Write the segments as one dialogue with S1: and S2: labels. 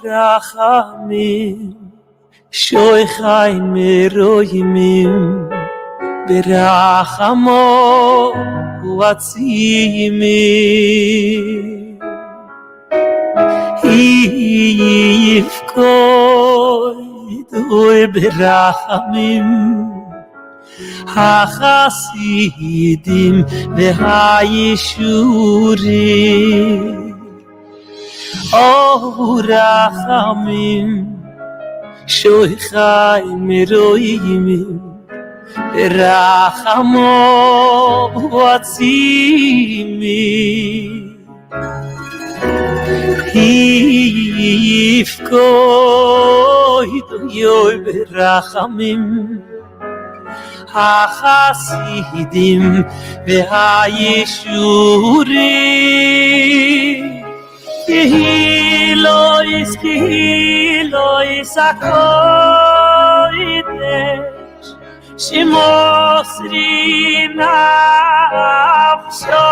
S1: Rachamim shoichay meroyimim berachamo uatzimim yifkoy doy berachamim hachasidim vehayishurim rachamim shoichay meroyimim berachamo uatzimim yifkoy doy berachamim hachasidim vehayishurim Kihilois akoidesh Shimosri nafsho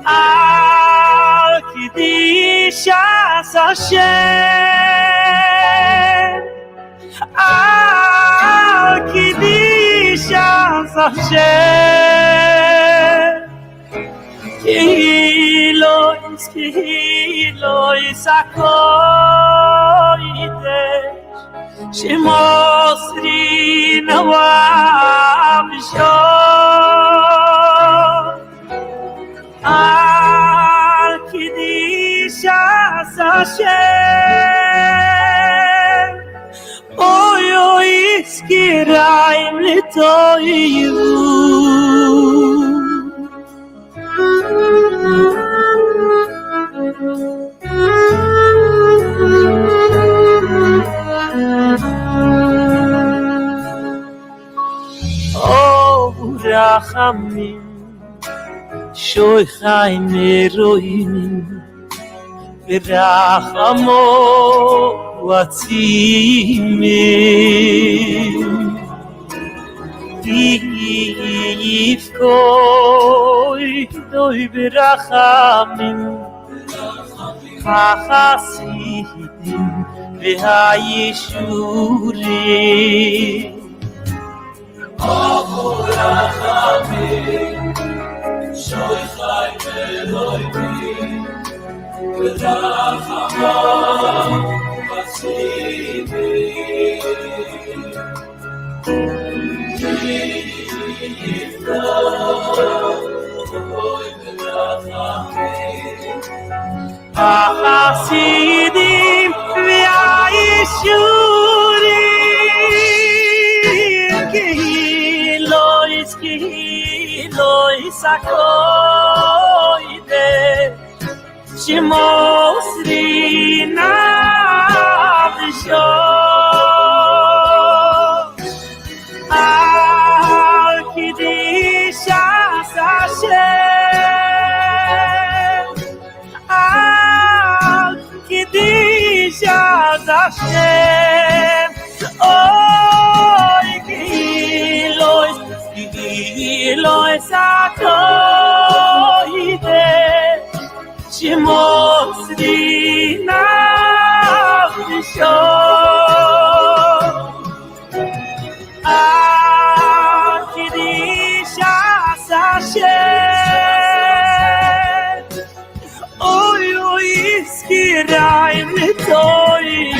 S1: Al kidishas Hashem Al kidishas Hashem Kihilois akoidesh Shemosri nawamsho Al kidishas Hashem Oy iskiraim litoyu Rachamim shoichay meroyimim berachamo uatzimim yifkoy doy berachamim hachasidim vehayishurim rachamim shoichay meroyimim berachamo uatzimim hachasidim v'ayishurim Kihilois akoidesh Shemosri nafsho Al kidishas Hashem Al kidishas Hashem Oy Kihilois akoidesh Shemosri nafsho Al kidishas Hashem Oy iskiraim litoyu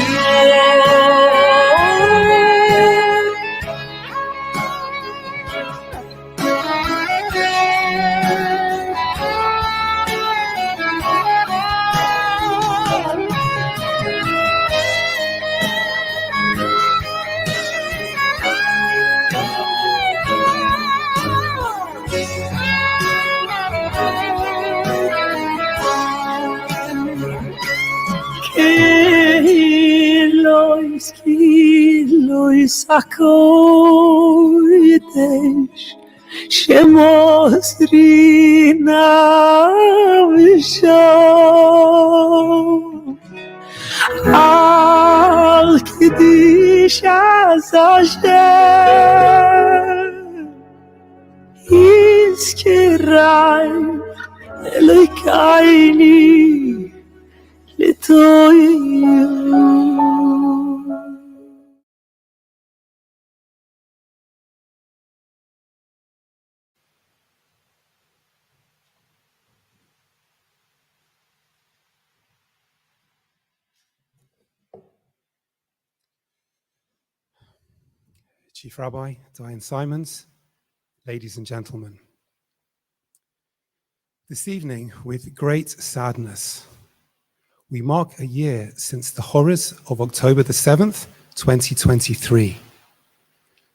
S1: Kihilois akoidesh Shemosri nafsho Al Kiddush Hashem Yizkirai Elokaini Litoyu.
S2: Chief Rabbi, Diane Simons, ladies and gentlemen. This evening, with great sadness, we mark a year since the horrors of October the 7th, 2023.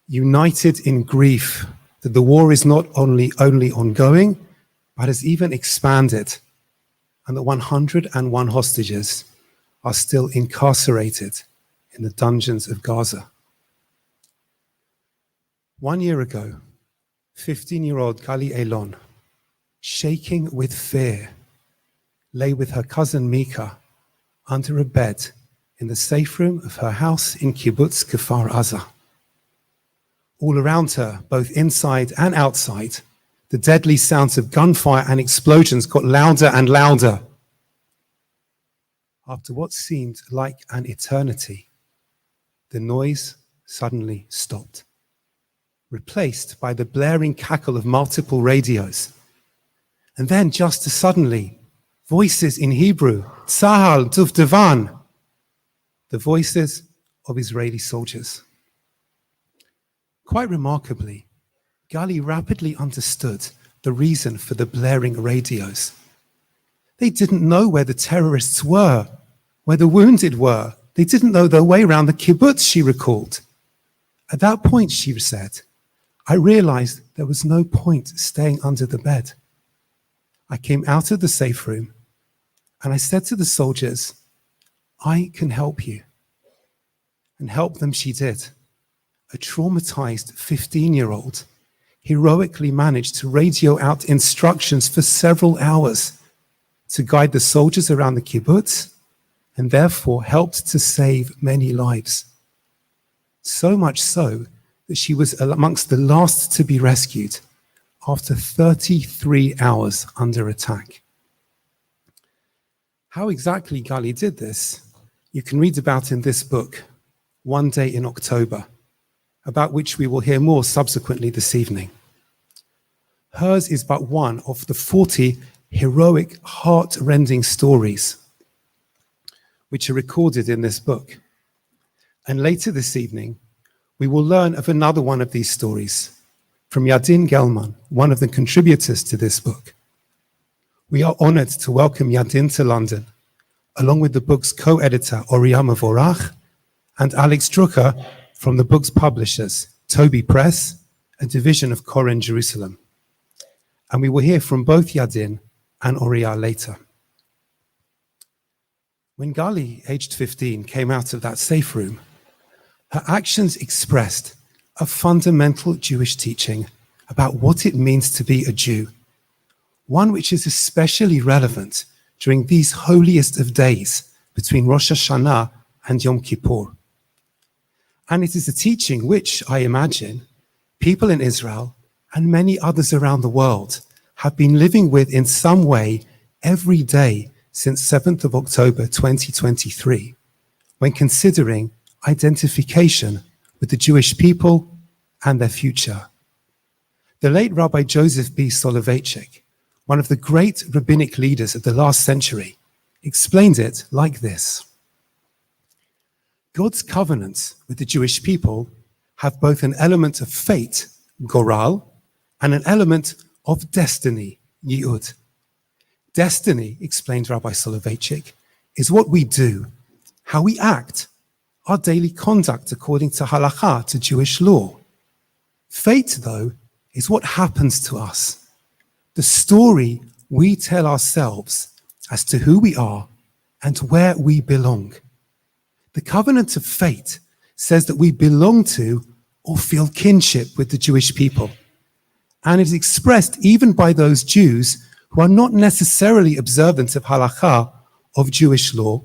S2: United in grief that the war is not only ongoing, but has even expanded, and that 101 hostages are still incarcerated in the dungeons of Gaza. 1 year ago, 15-year-old Gali Elon, shaking with fear, lay with her cousin Mika under a bed in the safe room of her house in Kibbutz Kfar Aza. All around her, both inside and outside, the deadly sounds of gunfire and explosions got louder and louder. After what seemed like an eternity, the noise suddenly stopped, replaced by the blaring cackle of multiple radios. And then just as suddenly, voices in Hebrew, Tzahal, Duvdevan, the voices of Israeli soldiers. Quite remarkably, Gali rapidly understood the reason for the blaring radios. They didn't know where the terrorists were, where the wounded were. They didn't know their way around the kibbutz, she recalled. At that point, she said, I realized there was no point staying under the bed. I came out of the safe room and I said to the soldiers, I can help you. And help them she did. A traumatized 15-year-old heroically managed to radio out instructions for several hours to guide the soldiers around the kibbutz and therefore helped to save many lives. So much so that she was amongst the last to be rescued after 33 hours under attack. How exactly Gali did this, you can read about in this book, One Day in October, about which we will hear more subsequently this evening. Hers is but one of the 40 heroic, heart-rending stories which are recorded in this book. And later this evening, we will learn of another one of these stories from Yadin Gellman, one of the contributors to this book. We are honored to welcome Yadin to London, along with the book's co-editor, Oriya Mevorach, and Alex Drucker from the book's publishers, Toby Press, a division of Koren Jerusalem. And we will hear from both Yadin and Oriya later. When Gali, aged 15, came out of that safe room, her actions expressed a fundamental Jewish teaching about what it means to be a Jew, one which is especially relevant during these holiest of days between Rosh Hashanah and Yom Kippur. And it is a teaching which, I imagine, people in Israel and many others around the world have been living with in some way every day since 7th of October 2023, when considering identification with the Jewish people and their future. The late Rabbi Joseph B. Soloveitchik, one of the great rabbinic leaders of the last century, explained it like this. God's covenants with the Jewish people have both an element of fate, goral, and an element of destiny, yi'ud. Destiny, explained Rabbi Soloveitchik, is what we do, how we act, our daily conduct according to halakha, to Jewish law. Fate, though, is what happens to us, the story we tell ourselves as to who we are and where we belong. The covenant of fate says that we belong to or feel kinship with the Jewish people, and it is expressed even by those Jews who are not necessarily observant of halakha, of Jewish law,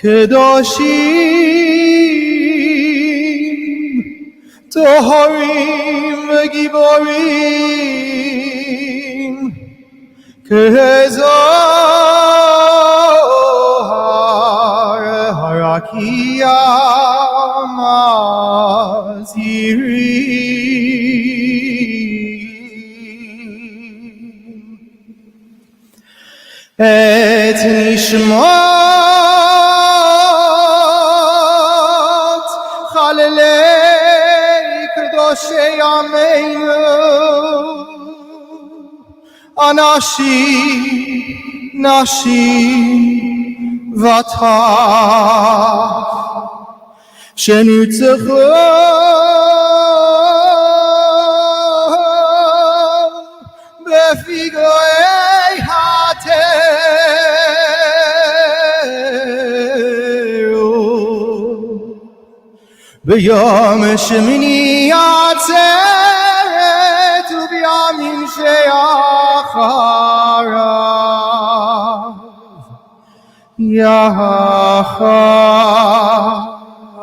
S1: kedoshim, toharim v'giborim, kezohar harakia mazirim, et nishmat chalelei kedoshei ameinu, anashim, nashim, v'taf, shenutzechu befigoei hateru, b'yom shemini atzeret u'b'yamim she'acharav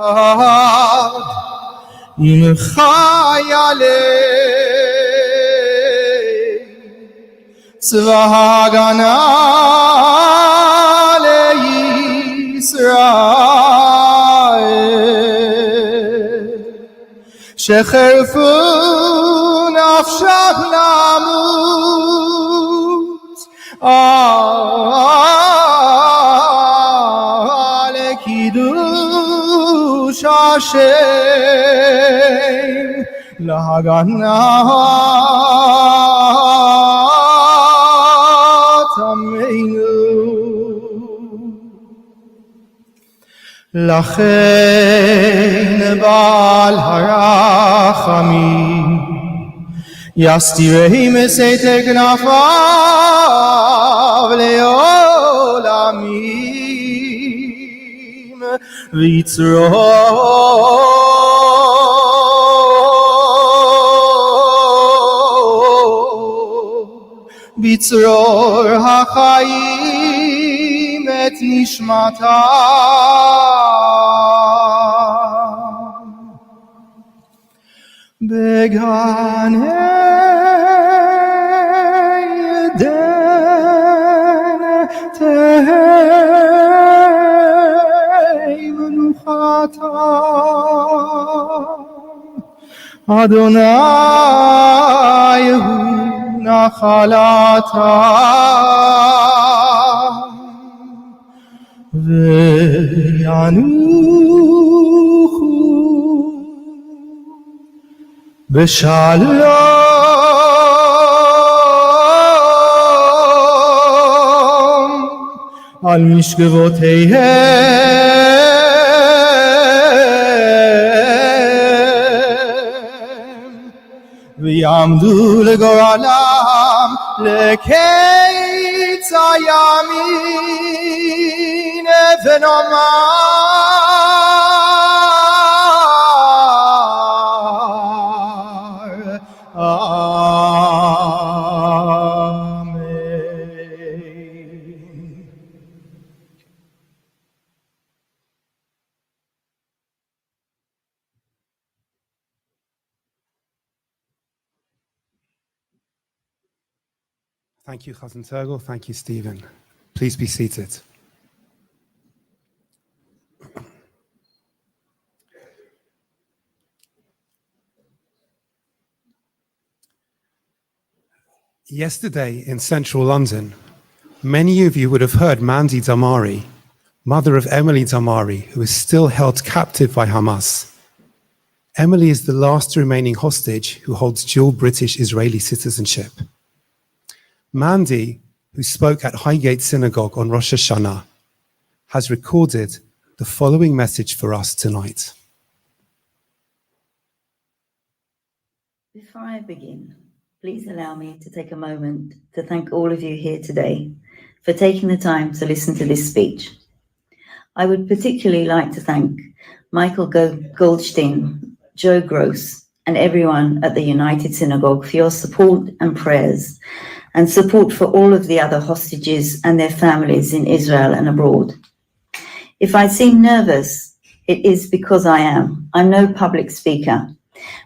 S1: yachad im chayalei tzva hagana leYisrael shecherfu nafshah lamut ale kiddush Hashem lahaganat ameinu. Lachen bal harachamim yastirei meseter knafav leolamim bitzror hachayim et nishmatam began Eden tehei menuchatam Adonai hu nachalatam ve'yanuchu b'shalom al mishkevoteihem v'yamdu legoralam leketz hayamin v'nomar amen.
S2: Thank you, Chazan Turgel. Thank you, Stephen. Please be seated. Yesterday in central London, many of you would have heard Mandy Damari, mother of Emily Damari, who is still held captive by Hamas. Emily is the last remaining hostage who holds dual British-Israeli citizenship. Mandy, who spoke at Highgate Synagogue on Rosh Hashanah, has recorded the following message for us tonight.
S3: Before I begin, please allow me to take a moment to thank all of you here today for taking the time to listen to this speech. I would particularly like to thank Michael Goldstein, Joe Gross, and everyone at the United Synagogue for your support and prayers, and support for all of the other hostages and their families in Israel and abroad. If I seem nervous, it is because I am. I'm no public speaker,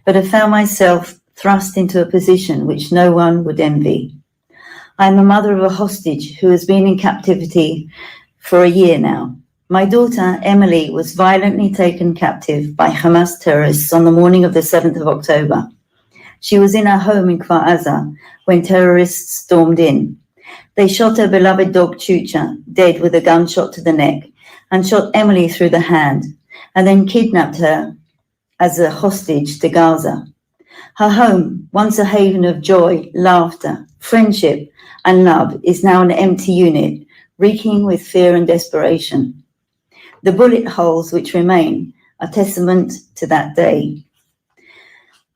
S3: but I found myself thrust into a position which no one would envy. I'm a mother of a hostage who has been in captivity for a year now. My daughter, Emily, was violently taken captive by Hamas terrorists on the morning of the 7th of October. She was in her home in Kfar Aza when terrorists stormed in. They shot her beloved dog Chucha, dead with a gunshot to the neck, and shot Emily through the hand, and then kidnapped her as a hostage to Gaza. Her home, once a haven of joy, laughter, friendship, and love, is now an empty unit, reeking with fear and desperation. The bullet holes which remain are testament to that day.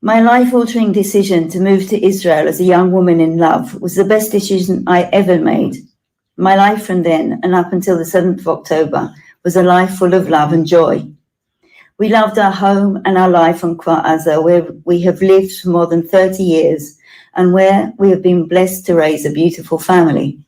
S3: My life-altering decision to move to Israel as a young woman in love was the best decision I ever made. My life from then and up until the 7th of October was a life full of love and joy. We loved our home and our life on Kfar Aza, where we have lived for more than 30 years and where we have been blessed to raise a beautiful family.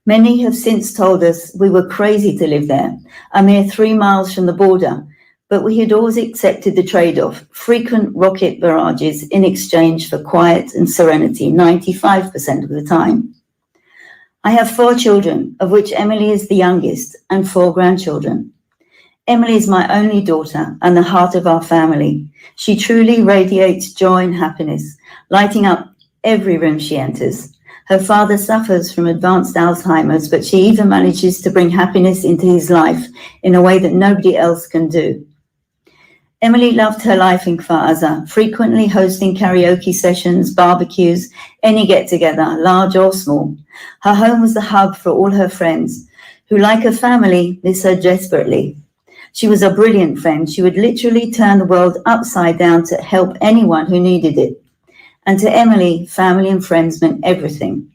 S3: Many have since told us we were crazy to live there, a mere 3 miles from the border, but we had always accepted the trade-off, frequent rocket barrages in exchange for quiet and serenity 95% of the time. I have 4 children, of which Emily is the youngest, and 4 grandchildren. Emily is my only daughter and the heart of our family. She truly radiates joy and happiness, lighting up every room she enters. Her father suffers from advanced Alzheimer's, but she even manages to bring happiness into his life in a way that nobody else can do. Emily loved her life in Kfar Aza, frequently hosting karaoke sessions, barbecues, any get-together, large or small. Her home was the hub for all her friends, who, like her family, miss her desperately. She was a brilliant friend. She would literally turn the world upside down to help anyone who needed it. And to Emily, family and friends meant everything.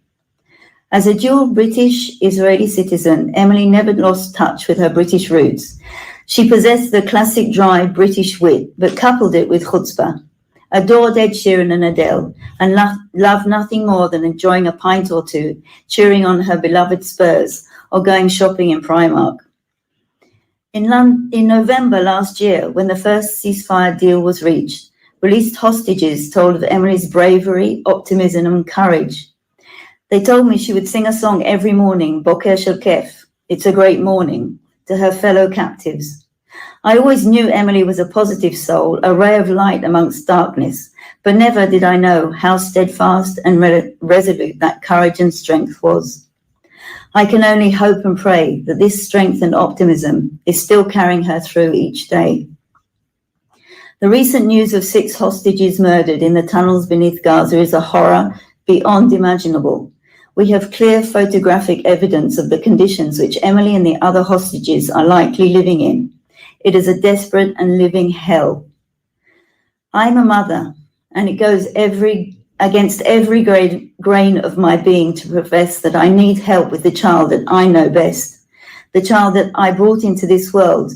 S3: As a dual British-Israeli citizen, Emily never lost touch with her British roots. She possessed the classic dry British wit, but coupled it with chutzpah. Adored Ed Sheeran and Adele, and loved nothing more than enjoying a pint or two, cheering on her beloved Spurs, or going shopping in Primark. In November last year, when the first ceasefire deal was reached, released hostages told of Emily's bravery, optimism, and courage. They told me she would sing a song every morning, Boker Shel Kef, It's a Great Morning, to her fellow captives. I always knew Emily was a positive soul, a ray of light amongst darkness, but never did I know how steadfast and resolute that courage and strength was. I can only hope and pray that this strength and optimism is still carrying her through each day. The recent news of 6 hostages murdered in the tunnels beneath Gaza is a horror beyond imaginable. We have clear photographic evidence of the conditions which Emily and the other hostages are likely living in. It is a desperate and living hell. I'm a mother, and it goes against every grain of my being to profess that I need help with the child that I know best, the child that I brought into this world.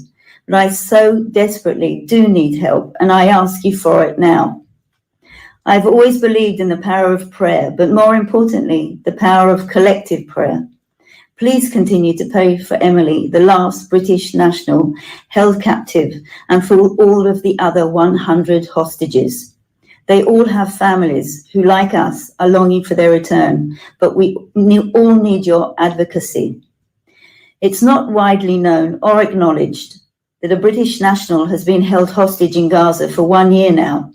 S3: But I so desperately do need help, and I ask you for it now. I've always believed in the power of prayer, but more importantly, the power of collective prayer. Please continue to pray for Emily, the last British national held captive, and for all of the other 100 hostages. They all have families who, like us, are longing for their return, but we all need your advocacy. It's not widely known or acknowledged that a British national has been held hostage in Gaza for 1 year now.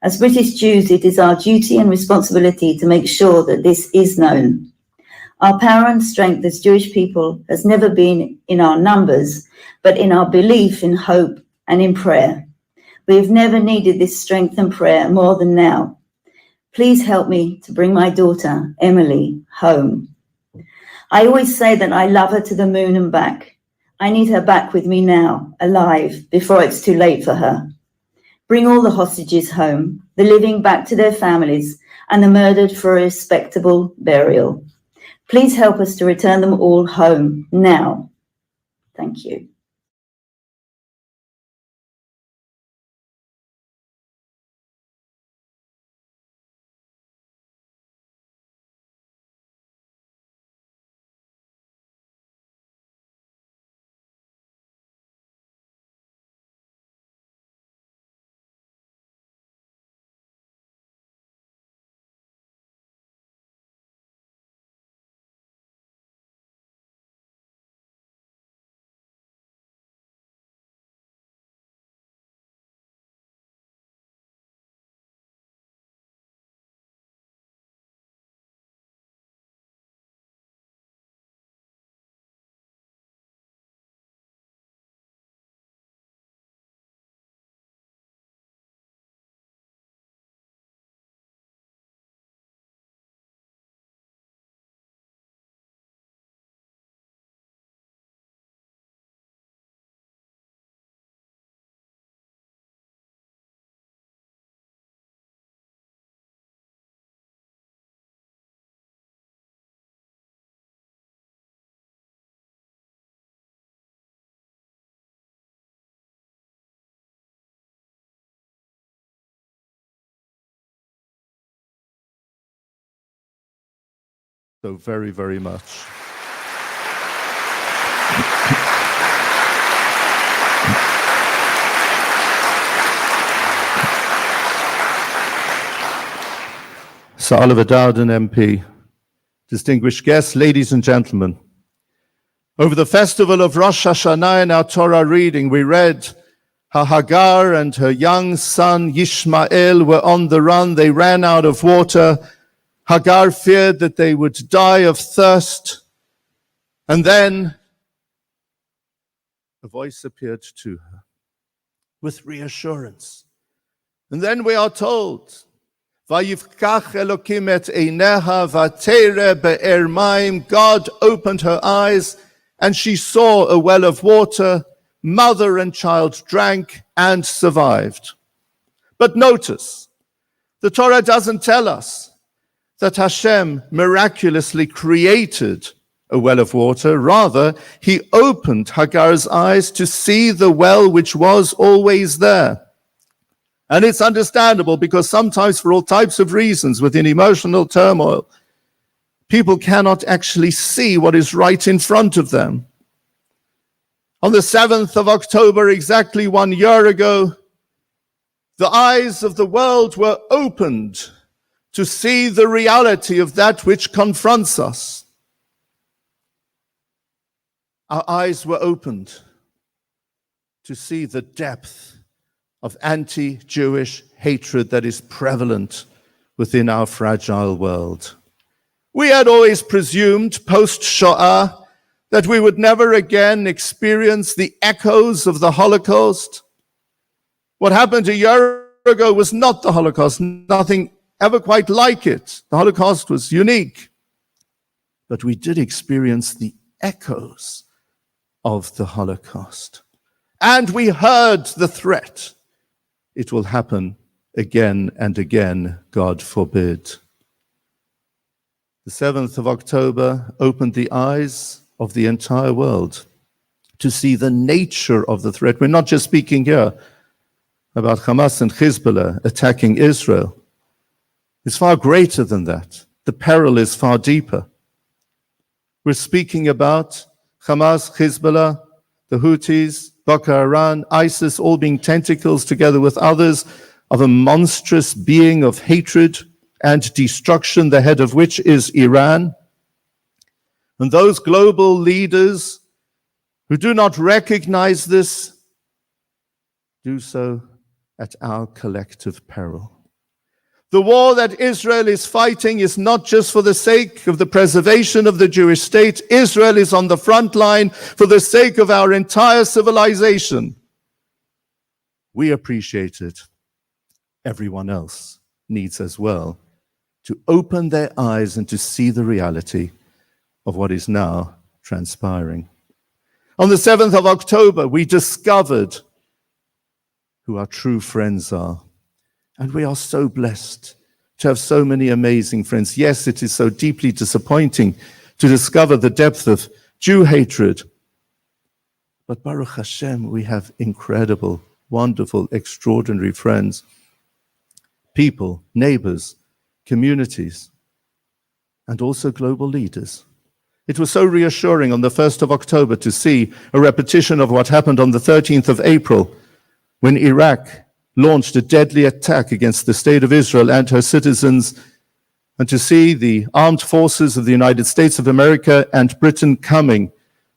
S3: As British Jews, it is our duty and responsibility to make sure that this is known. Our power and strength as Jewish people has never been in our numbers, but in our belief in hope and in prayer. We have never needed this strength and prayer more than now. Please help me to bring my daughter, Emily, home. I always say that I love her to the moon and back. I need her back with me now, alive, before it's too late for her. Bring all the hostages home, the living back to their families, and the murdered for a respectable burial. Please help us to return them all home now. Thank you.
S4: so very, very much. Sir Oliver Dowden, MP, distinguished guests, ladies and gentlemen. Over the festival of Rosh Hashanah in our Torah reading, we read how Hagar and her young son Yishmael were on the run. They ran out of water. Hagar feared that they would die of thirst. And then a voice appeared to her with reassurance. And then we are told, Vayivkach Elokim et eineha vatere be'er maim. God opened her eyes and she saw a well of water. Mother and child drank and survived. But notice, the Torah doesn't tell us that Hashem miraculously created a well of water. Rather, he opened Hagar's eyes to see the well which was always there. And it's understandable because sometimes for all types of reasons within emotional turmoil, people cannot actually see what is right in front of them. On the 7th of October, exactly 1 year ago, the eyes of the world were opened to see the reality of that which confronts us. Our eyes were opened to see the depth of anti-Jewish hatred that is prevalent within our fragile world. We had always presumed post-Shoah that we would never again experience the echoes of the Holocaust. What happened a year ago was not the Holocaust, nothing ever quite like it. The Holocaust was unique. But we did experience the echoes of the Holocaust. And we heard the threat. It will happen again and again, God forbid. The 7th of October opened the eyes of the entire world to see the nature of the threat. We're not just speaking here about Hamas and Hezbollah attacking Israel. It's far greater than that. The peril is far deeper. We're speaking about Hamas, Hezbollah, the Houthis, Boko Haram, ISIS, all being tentacles together with others of a monstrous being of hatred and destruction, the head of which is Iran. And those global leaders who do not recognize this do so at our collective peril. The war that Israel is fighting is not just for the sake of the preservation of the Jewish state. Israel is on the front line for the sake of our entire civilization. We appreciate it. Everyone else needs as well to open their eyes and to see the reality of what is now transpiring. On the 7th of October, we discovered who our true friends are. And we are so blessed to have so many amazing friends. Yes, it is so deeply disappointing to discover the depth of Jew hatred. But Baruch Hashem, we have incredible, wonderful, extraordinary friends, people, neighbors, communities, and also global leaders. It was so reassuring on the 1st of October to see a repetition of what happened on the 13th of April when Iraq launched a deadly attack against the state of Israel and her citizens, and to see the armed forces of the United States of America and Britain coming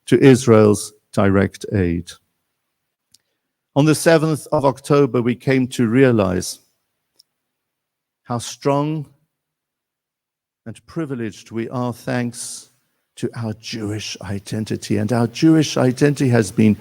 S4: to Israel's direct aid. On the 7th of October, we came to realize how strong and privileged we are thanks to our Jewish identity. And our Jewish identity has been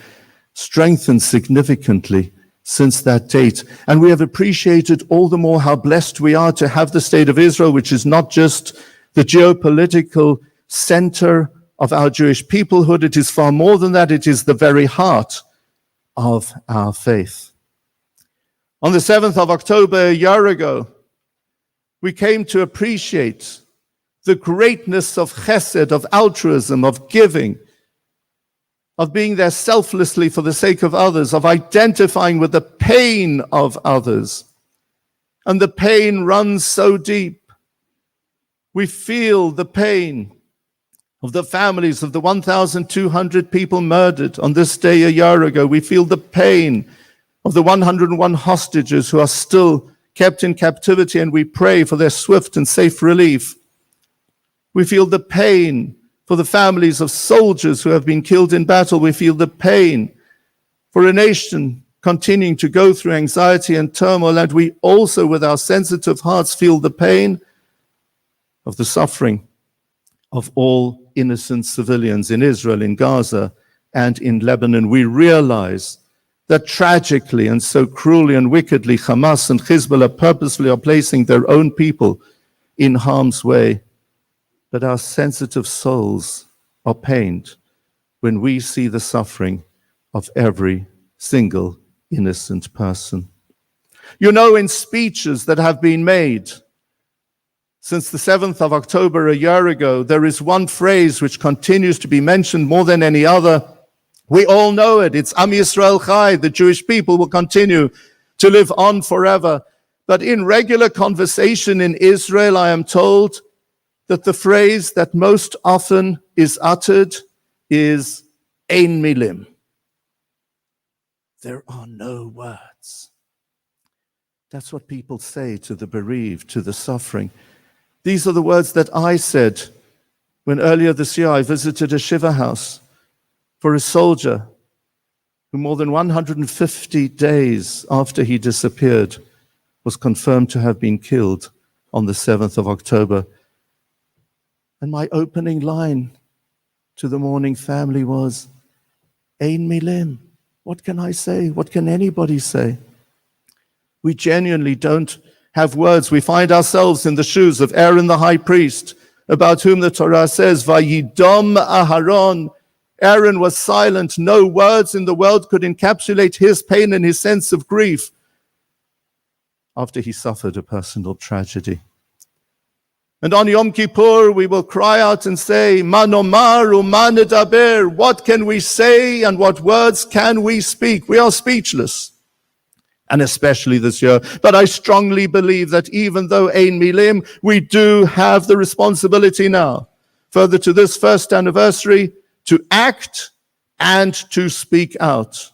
S4: strengthened significantly since that date. And we have appreciated all the more how blessed we are to have the state of Israel, which is not just the geopolitical center of our Jewish peoplehood. It is far more than that. It is the very heart of our faith. On the 7th of October, a year ago, we came to appreciate the greatness of chesed, of altruism, of giving, of being there selflessly for the sake of others, of identifying with the pain of others. And the pain runs so deep. We feel the pain of the families of the 1,200 people murdered on this day a year ago. We feel the pain of the 101 hostages who are still kept in captivity, and we pray for their swift and safe relief. We feel the pain for the families of soldiers who have been killed in battle. We feel the pain for a nation continuing to go through anxiety and turmoil, and we also, with our sensitive hearts, feel the pain of the suffering of all innocent civilians in Israel, in Gaza, and in Lebanon. We realize that tragically and so cruelly and wickedly, Hamas and Hezbollah purposely are placing their own people in harm's way. But our sensitive souls are pained when we see the suffering of every single innocent person. You know, in speeches that have been made since the 7th of October a year ago, there is one phrase which continues to be mentioned more than any other. We all know it. It's Am Yisrael Chai. The Jewish people will continue to live on forever. But in regular conversation in Israel, I am told that the phrase that most often is uttered is Ein Milim. There are no words. That's what people say to the bereaved, to the suffering. These are the words that I said when earlier this year I visited a Shiva house for a soldier who more than 150 days after he disappeared was confirmed to have been killed on the 7th of October. And my opening line to the mourning family was, Ein Milim. What can I say? What can anybody say? We genuinely don't have words. We find ourselves in the shoes of Aaron the high priest, about whom the Torah says, Vayidom Aharon. Aaron was silent. No words in the world could encapsulate his pain and his sense of grief after he suffered a personal tragedy. And on Yom Kippur, we will cry out and say, Manomar u'manedaber. What can we say and what words can we speak? We are speechless, and especially this year. But I strongly believe that even though Ein Milim, we do have the responsibility now, further to this first anniversary, to act and to speak out.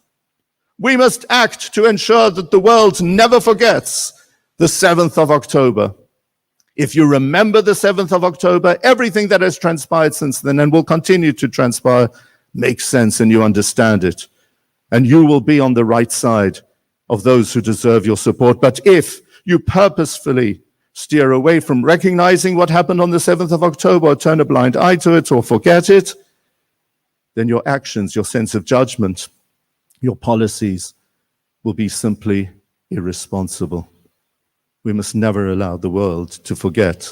S4: We must act to ensure that the world never forgets the 7th of October. If you remember the 7th of October, everything that has transpired since then and will continue to transpire makes sense and you understand it. And you will be on the right side of those who deserve your support. But if you purposefully steer away from recognizing what happened on the 7th of October, or turn a blind eye to it, or forget it, then your actions, your sense of judgment, your policies will be simply irresponsible. We must never allow the world to forget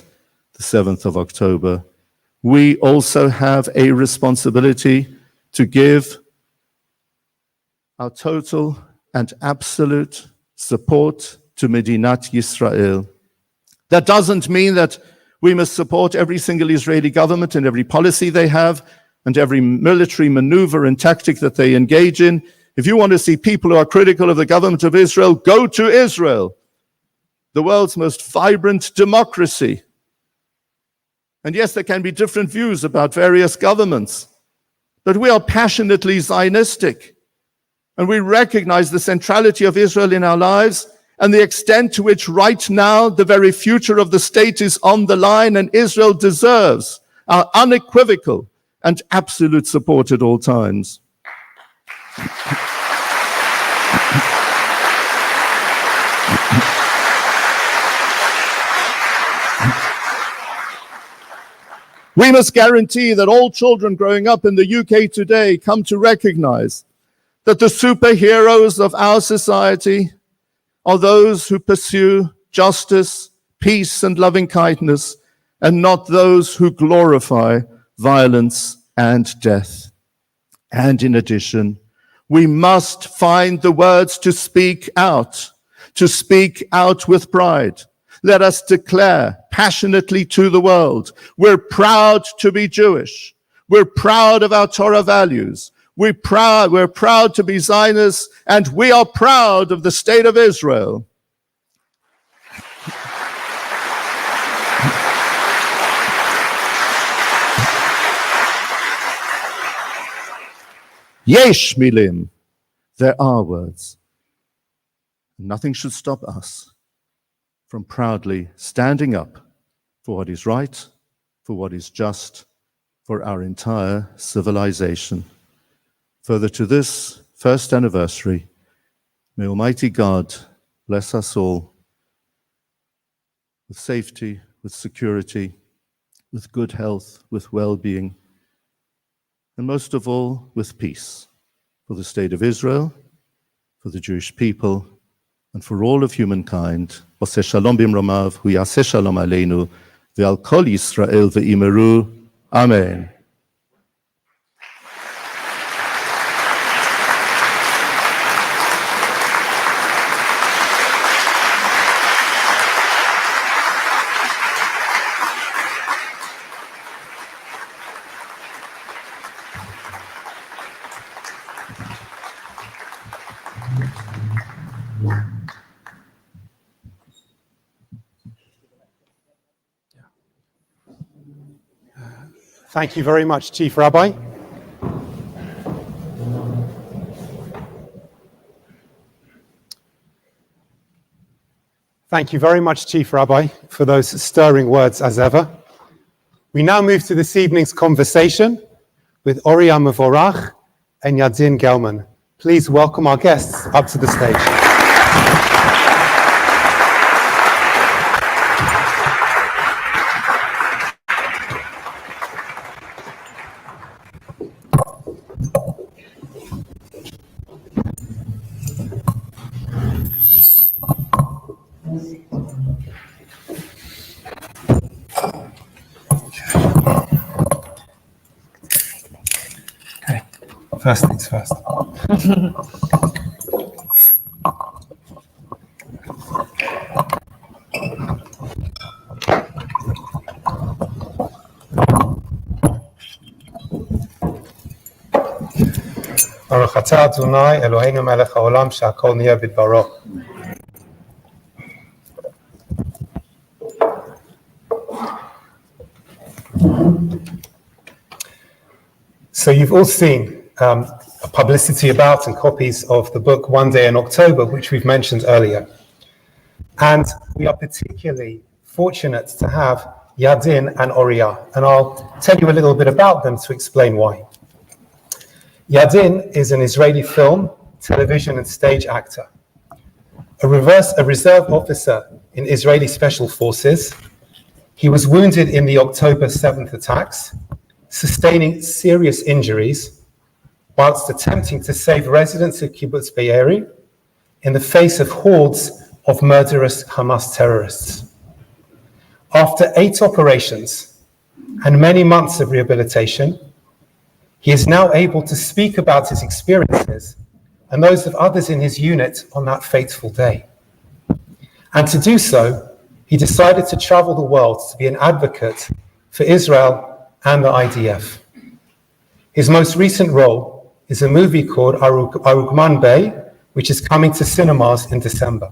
S4: the 7th of October. We also have a responsibility to give our total and absolute support to Medinat Yisrael. That doesn't mean that we must support every single Israeli government and every policy they have and every military maneuver and tactic that they engage in. If you want to see people who are critical of the government of Israel, go to Israel, the world's most vibrant democracy. And yes, there can be different views about various governments, but we are passionately Zionistic, and we recognize the centrality of Israel in our lives and the extent to which right now the very future of the state is on the line, and Israel deserves our unequivocal and absolute support at all times. We must guarantee that all children growing up in the UK today come to recognize that the superheroes of our society are those who pursue justice, peace, and loving kindness, and not those who glorify violence and death. And in addition, we must find the words to speak out with pride. Let us declare passionately to the world, we're proud to be Jewish. We're proud of our Torah values. We're proud to be Zionists, and we are proud of the state of Israel. Yesh milim. There are words. Nothing should stop us from proudly standing up for what is right, for what is just, for our entire civilization. Further to this first anniversary, may Almighty God bless us all with safety, with security, with good health, with well-being, and most of all, with peace for the state of Israel, for the Jewish people, and for all of humankind. Oseh shalom bimromav, hu yaseh shalom aleinu, ve'al kol Yisrael ve'imeru. Amen.
S2: Thank you very much, Chief Rabbi. Thank you very much, Chief Rabbi, for those stirring words as ever. We now move to this evening's conversation with Oriya Mevorach and Yadin Gellman. Please welcome our guests up to the stage. First things first. Baruch atah Adonai Eloheinu melech haolam she'akol niyeh bidbaro. So you've all seen publicity about and copies of the book One Day in October, which we've mentioned earlier. And we are particularly fortunate to have Yadin and Oriya, and I'll tell you a little bit about them to explain why. Yadin is an Israeli film, television and stage actor, a reserve officer in Israeli Special Forces. He was wounded in the October 7th attacks, sustaining serious injuries whilst attempting to save residents of Kibbutz Be'eri in the face of hordes of murderous Hamas terrorists. After 8 operations and many months of rehabilitation, he is now able to speak about his experiences and those of others in his unit on that fateful day. And to do so, he decided to travel the world to be an advocate for Israel and the IDF. His most recent role is a movie called Arugman Bey, which is coming to cinemas in December.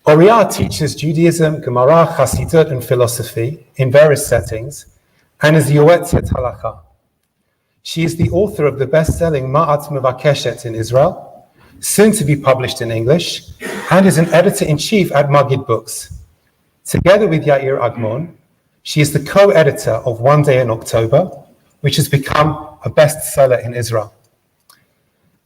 S2: Oriya teaches Judaism, Gemara, Hasidut, and philosophy in various settings, and is Yoetzet Halakha. She is the author of the best-selling Ma'at Mevakeshet in Israel, soon to be published in English, and is an editor-in-chief at Magid Books. Together with Yair Agmon, she is the co-editor of One Day in October, which has become a bestseller in Israel.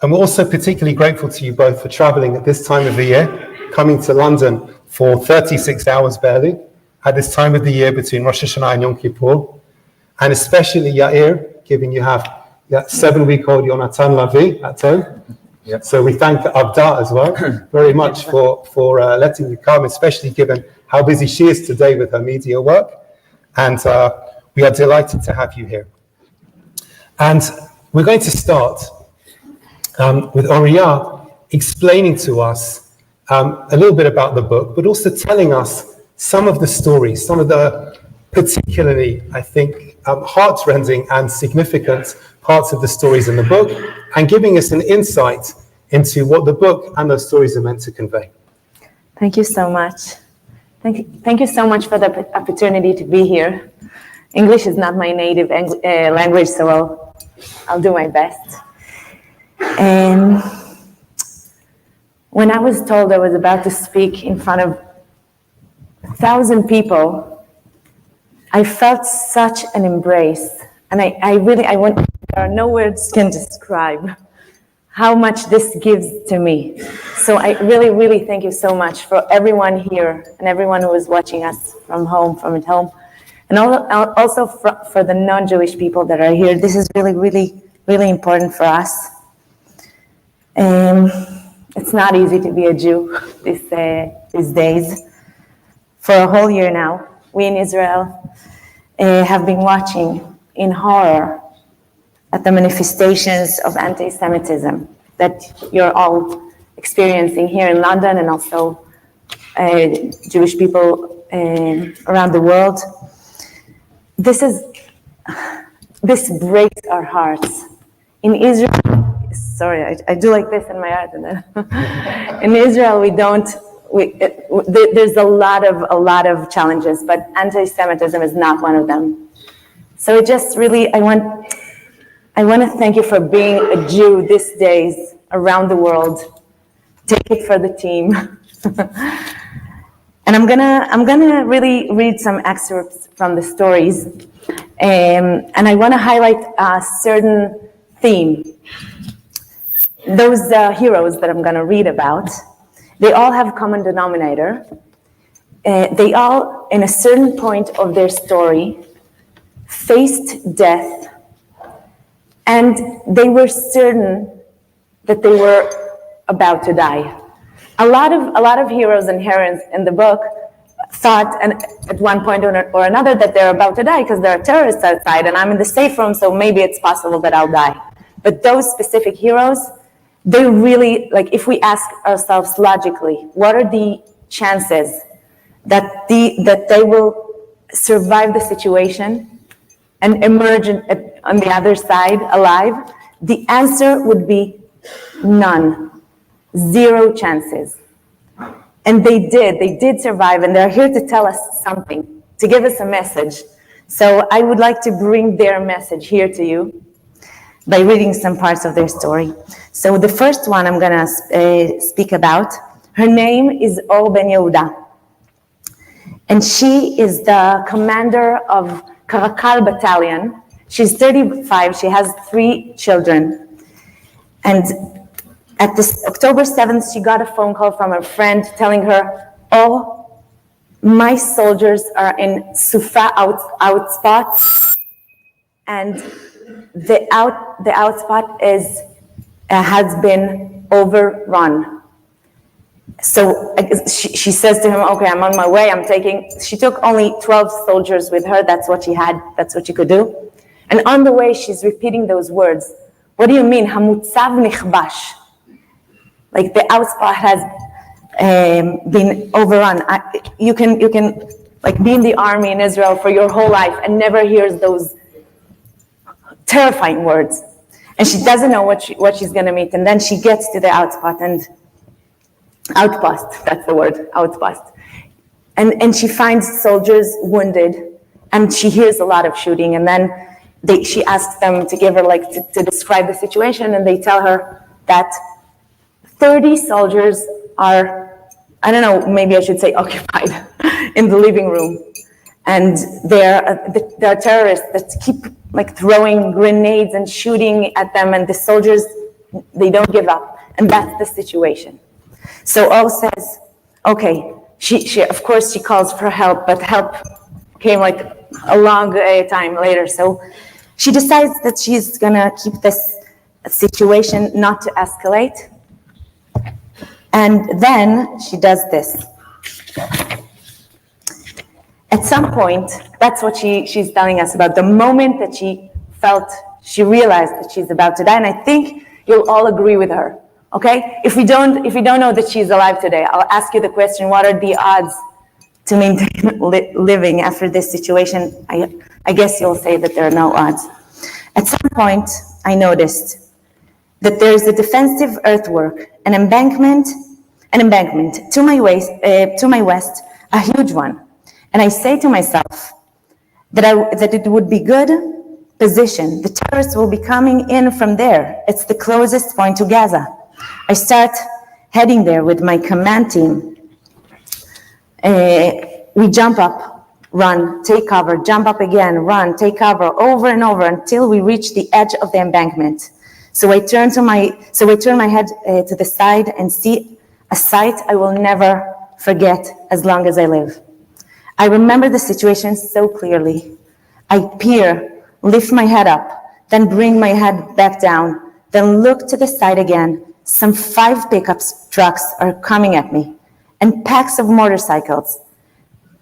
S2: And we're also particularly grateful to you both for traveling at this time of the year, coming to London for 36 hours barely, at this time of the year between Rosh Hashanah and Yom Kippur, and especially Yair, given you have that 7-week-old Yonatan Lavi at home. Yep. So we thank Abda as well very much for letting you come, especially given how busy she is today with her media work. And we are delighted to have you here. And we're going to start with Oriya explaining to us a little bit about the book, but also telling us some of the stories, some of the particularly, I think, heart-rending and significant parts of the stories in the book, and giving us an insight into what the book and those stories are meant to convey.
S5: Thank you so much. Thank you so much for the opportunity to be here. English is not my native language, so I'll do my best. When I was told I was about to speak in front of 1,000 people, I felt such an embrace. And there are no words can describe how much this gives to me. So I really, really thank you so much for everyone here and everyone who is watching us from at home. And also for the non-Jewish people that are here. This is really, really, really important for us. It's not easy to be a Jew these days. For a whole year now, we in Israel have been watching in horror at the manifestations of anti-Semitism that you're all experiencing here in London and also Jewish people around the world. This breaks our hearts. In Israel, sorry, I do like this in my heart. And then in Israel, there's a lot of challenges, but anti-Semitism is not one of them. So it just really, I want to thank you for being a Jew these days around the world. Take it for the team. And I'm gonna really read some excerpts from the stories, and I want to highlight a certain theme. Those heroes that I'm going to read about, they all have a common denominator. They all, in a certain point of their story, faced death, and they were certain that they were about to die. A lot of heroes and heroines in the book thought, and at one point or another, that they're about to die because there are terrorists outside, and I'm in the safe room, so maybe it's possible that I'll die. But those specific heroes, they really, like, if we ask ourselves logically, what are the chances that they will survive the situation and emerge on the other side alive? The answer would be none. 0 chances. And they did survive, and they're here to tell us something, to give us a message. So I would like to bring their message here to you by reading some parts of their story. So the first one I'm gonna speak about, her name is Or Ben Yehuda. And she is the commander of Karakal Battalion. She's 35, she has 3 children. And at this October 7th, she got a phone call from her friend telling her, oh, my soldiers are in Sufa outspots, and the outspot has been overrun. So she says to him, okay, I'm on my way, she took only 12 soldiers with her, that's what she had, that's what she could do. And on the way, she's repeating those words. What do you mean, hamutzav nichbash? Like the outspot has been overrun. You can like be in the army in Israel for your whole life and never hears those terrifying words. And she doesn't know what she's going to meet. And then she gets to the outpost, that's the word, outpost. And she finds soldiers wounded, and she hears a lot of shooting. And then she asks them to give her, to describe the situation, and they tell her that 30 soldiers are, I don't know, maybe I should say occupied in the living room. And there are terrorists that keep throwing grenades and shooting at them, and the soldiers, they don't give up. And that's the situation. So O says, okay, she of course she calls for help, but help came a long time later. So she decides that she's gonna keep this situation not to escalate. And then she does this. At some point, that's what she's telling us about, the moment that she realized that she's about to die, and I think you'll all agree with her, okay? If we don't know that she's alive today, I'll ask you the question, what are the odds to maintain living after this situation? I guess you'll say that there are no odds. At some point, I noticed that there is a defensive earthwork, an embankment to my west, a huge one. And I say to myself, that it would be good position. The terrorists will be coming in from there. It's the closest point to Gaza. I start heading there with my command team. We jump up, run, take cover, jump up again, run, take cover, over and over until we reach the edge of the embankment. So I turn my head to the side and see a sight I will never forget as long as I live. I remember the situation so clearly. I peer, lift my head up, then bring my head back down, then look to the side again. Some 5 pickup trucks are coming at me, and packs of motorcycles.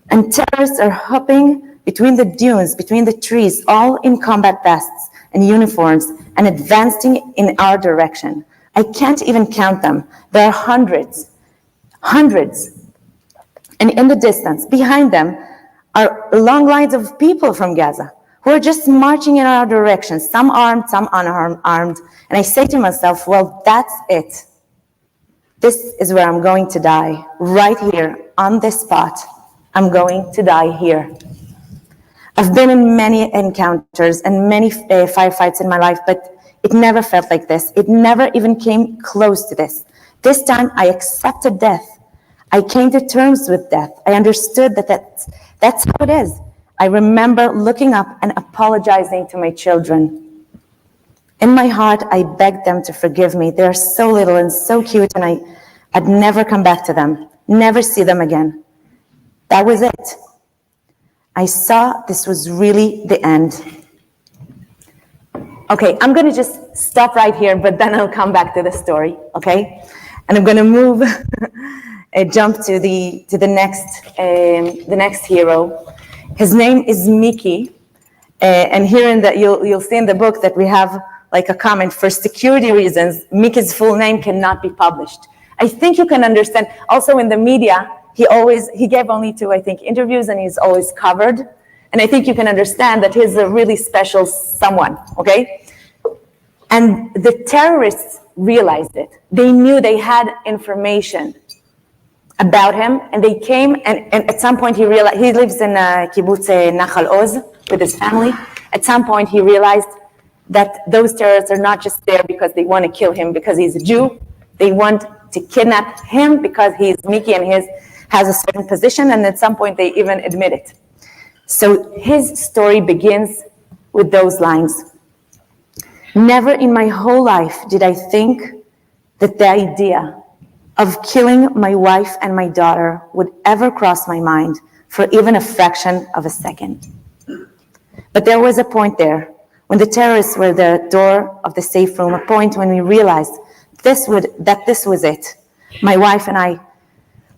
S5: And terrorists are hopping between the dunes, between the trees, all in combat vests and uniforms, and advancing in our direction. I can't even count them. There are hundreds. And in the distance, behind them, are long lines of people from Gaza who are just marching in our direction, some armed, some unarmed. And I say to myself, well, that's it. This is where I'm going to die, right here, on this spot. I'm going to die here. I've been in many encounters and many firefights in my life, but it never felt like this. It never even came close to this. This time I accepted death. I came to terms with death. I understood that that's how it is. I remember looking up and apologizing to my children. In my heart, I begged them to forgive me. They're so little and so cute, and I'd never come back to them, never see them again. That was it. I saw this was really the end. Okay, I'm going to just stop right here, but then I'll come back to the story, okay? And I'm going to move, jump to the next hero. His name is Mickey, and here you'll see in the book that we have like a comment, for security reasons, Mickey's full name cannot be published. I think you can understand. Also in the media, he gave only 2, I think, interviews, and he's always covered. And I think you can understand that he's a really special someone, okay? And the terrorists realized it. They knew they had information about him, and they came, and at some point he realized, he lives in kibbutz Nachal Oz with his family. At some point he realized that those terrorists are not just there because they want to kill him because he's a Jew. They want to kidnap him because he's Mickey and has a certain position, and at some point they even admit it. So his story begins with those lines. Never in my whole life did I think that the idea of killing my wife and my daughter would ever cross my mind for even a fraction of a second. But there was a point there when the terrorists were at the door of the safe room, a point when we realized that this was it. My wife and I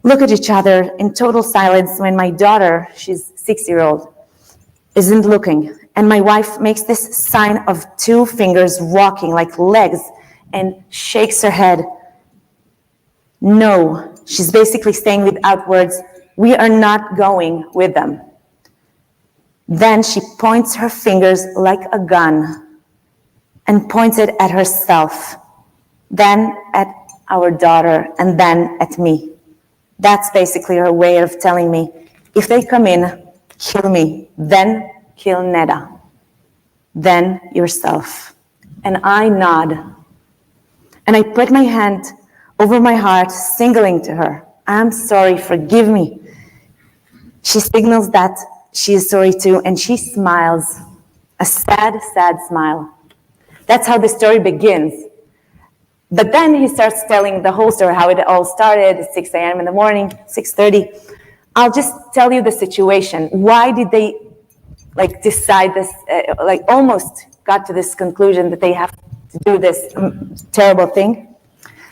S5: look at each other in total silence when my daughter, she's 6-year-old, isn't looking. And my wife makes this sign of 2 fingers walking like legs and shakes her head. No, she's basically saying without words, we are not going with them. Then she points her fingers like a gun and points it at herself, then at our daughter, and then at me. That's basically her way of telling me, if they come in, kill me, then kill Neda, then yourself. And I nod. And I put my hand over my heart, signaling to her, I'm sorry, forgive me. She signals that she is sorry too, and she smiles, a sad, sad smile. That's how the story begins. But then he starts telling the whole story, how it all started at 6 a.m. in the morning, 6:30. I'll just tell you the situation. Why did they decide this, almost got to this conclusion that they have to do this terrible thing?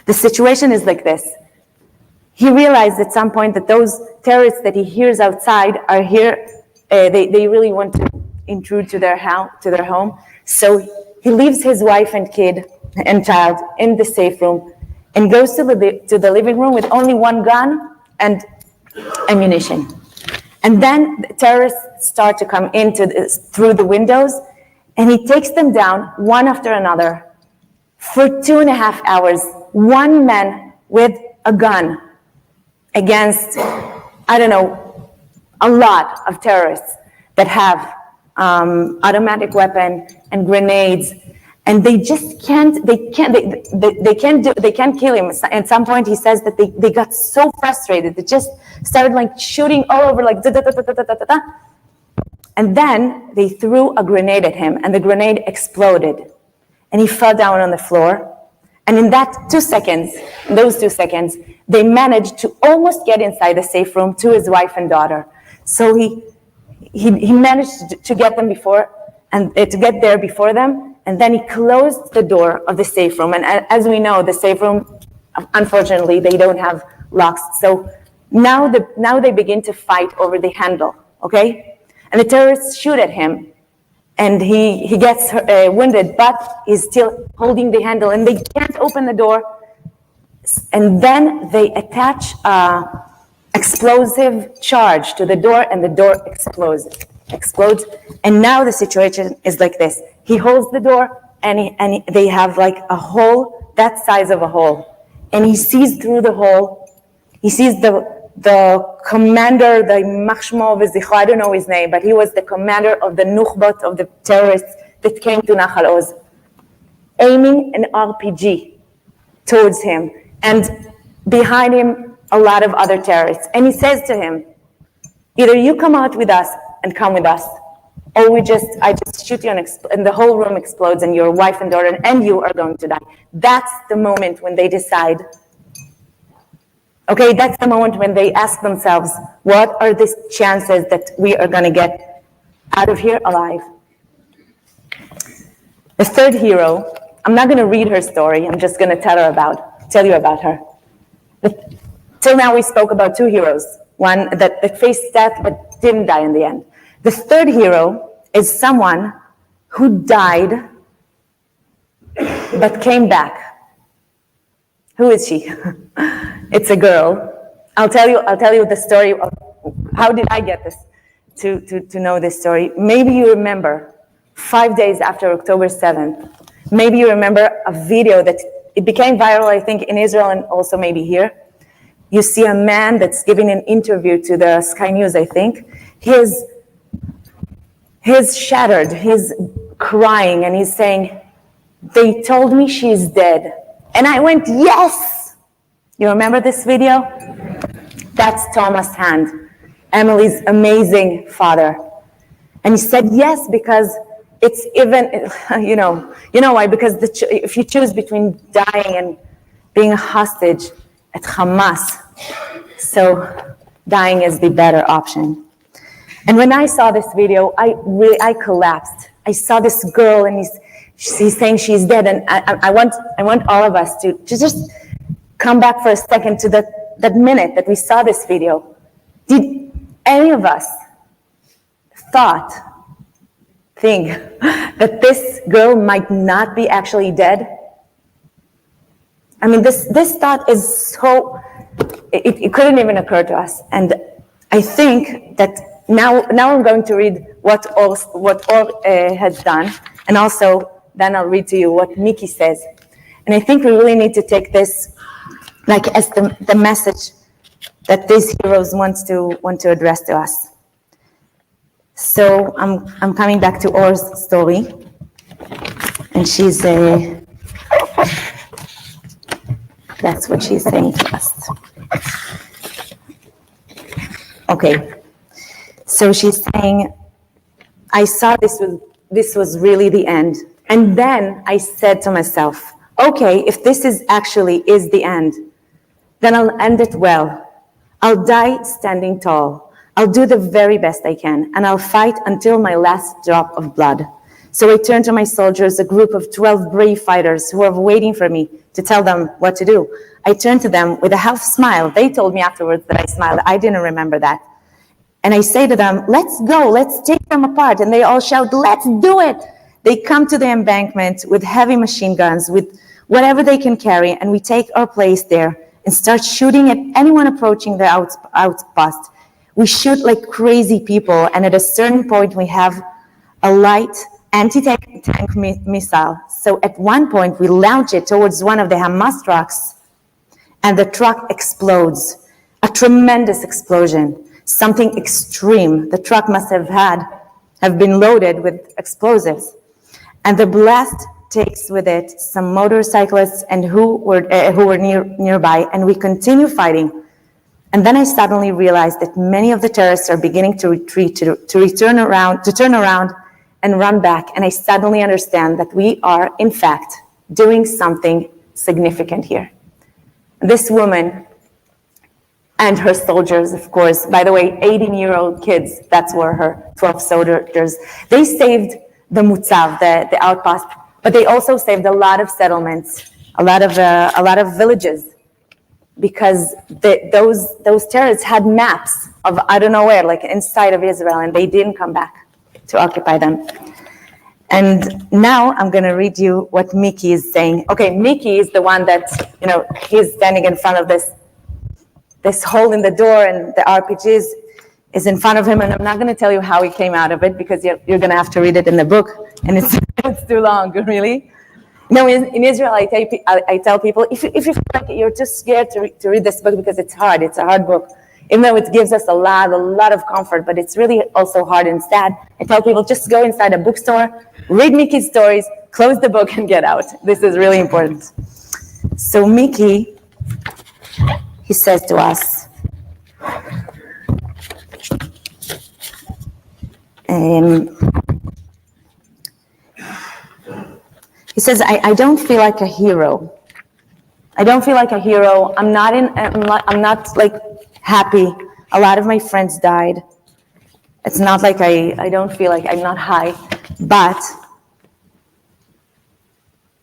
S5: The situation is like this. He realized at some point that those terrorists that he hears outside are here. They really want to intrude to their home. So he leaves his wife and kid and child in the safe room and goes to the living room with only 1 gun and ammunition. And then the terrorists start to come through the windows, and he takes them down one after another for 2.5 hours. 1 man with a gun against, I don't know, a lot of terrorists that have automatic weapon and grenades, and they just can't kill him. At some point he says that they got so frustrated, they just started like shooting all over, like da da da da da da da da. And then they threw a grenade at him, and the grenade exploded, and he fell down on the floor. And in those 2 seconds, they managed to almost get inside the safe room to his wife and daughter. So he managed to get them to get there before them, and then he closed the door of the safe room. And as we know, the safe room, unfortunately, they don't have locks. So now they begin to fight over the handle, okay? And the terrorists shoot at him, and he gets wounded, but he's still holding the handle, and they can't open the door. And then they attach explosive charge to the door, and the door explodes. And now the situation is like this. He holds the door, and they have like a hole, that size of a hole. And he sees through the hole. He sees the commander, the Machshmo V'zichro, I don't know his name, but he was the commander of the Nukhbat, of the terrorists that came to Nahal Oz, aiming an RPG towards him, and behind him, a lot of other terrorists. And he says to him, either you come out with us and come with us, or I just shoot you and the whole room explodes, and your wife and daughter and you are going to die. That's the moment when they decide. Okay, that's the moment when they ask themselves, what are the chances that we are going to get out of here alive? The third hero, I'm not going to read her story, I'm just going to tell you about her. Till now we spoke about 2 heroes, one that faced death but didn't die in the end. The third hero is someone who died but came back. Who is she? It's a girl. I'll tell you the story of how did I get this to know this story. Maybe you remember 5 days after October 7th. Maybe you remember a video that it became viral, I think, in Israel and also maybe here. You see a man that's giving an interview to the Sky News, I think. He's shattered, he's crying, and he's saying, they told me she's dead. And I went, yes! You remember this video? That's Thomas Hand, Emily's amazing father. And he said yes, because it's even, you know why? Because if you choose between dying and being a hostage at Hamas, so dying is the better option. And when I saw this video, I collapsed. I saw this girl, and he's saying she's dead, and I want all of us to just come back for a second to that minute that we saw this video. Did any of us think that this girl might not be actually dead? I mean, this thought is so, it couldn't even occur to us. And I think that now I'm going to read what Or has done, and also then I'll read to you what Nikki says. And I think we really need to take this like as the message that these heroes want to address to us. So I'm coming back to Or's story, and she's that's what she's saying to us. Okay, so she's saying, I saw this was really the end. And then I said to myself, okay, if this is the end, then I'll end it well. I'll die standing tall. I'll do the very best I can, and I'll fight until my last drop of blood. So I turned to my soldiers, a group of 12 brave fighters who were waiting for me to tell them what to do. I turned to them with a half smile. They told me afterwards that I smiled. I didn't remember that. And I say to them, let's go, let's take them apart. And they all shout, let's do it. They come to the embankment with heavy machine guns, with whatever they can carry, and we take our place there and start shooting at anyone approaching the outpost. We shoot like crazy people, and at a certain point we have a light anti-tank missile. So at one point we launch it towards one of the Hamas trucks, and the truck explodes. A tremendous explosion, something extreme. The truck must have had have been loaded with explosives. And the blast takes with it some motorcyclists and who were nearby, and we continue fighting. And then I suddenly realized that many of the terrorists are beginning to retreat, to turn around and run back. And I suddenly understand that we are, in fact, doing something significant here. This woman and her soldiers, of course, by the way, 18-year-old kids, that's were her 12 soldiers. They saved the Mutzav, the outpost, but they also saved a lot of settlements, a lot of villages, because those terrorists had maps of I don't know where, like inside of Israel, and they didn't come back to occupy them. And now I'm going to read you what Mickey is saying. Okay, Mickey is the one that, he's standing in front of this hole in the door, and the RPGs is in front of him, and I'm not going to tell you how he came out of it, because you're going to have to read it in the book, and it's too long, really. In Israel, I tell people, if you feel like you're too scared to read this book because it's hard, it's a hard book, even though it gives us a lot of comfort, but it's really also hard and sad. I tell people, just go inside a bookstore, read Mickey's stories, close the book, and get out. This is really important. So Mickey, he says to us, he says, I don't feel like a hero. I don't feel like a hero. I'm not like happy. A lot of my friends died. It's not like I don't feel like I'm not high. But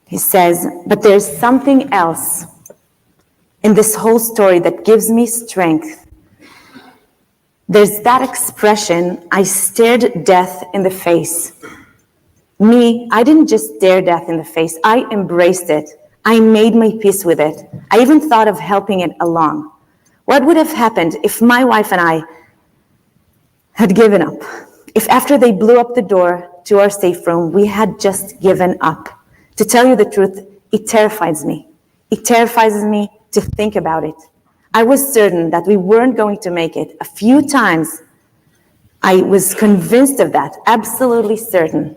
S5: he says, but there's something else in this whole story that gives me strength. There's that expression, I stared death in the face. Me, I didn't just stare death in the face, I embraced it. I made my peace with it. I even thought of helping it along. What would have happened if my wife and I had given up? If after they blew up the door to our safe room, we had just given up? To tell you the truth, it terrifies me. It terrifies me to think about it. I was certain that we weren't going to make it. A few times, I was convinced of that, absolutely certain.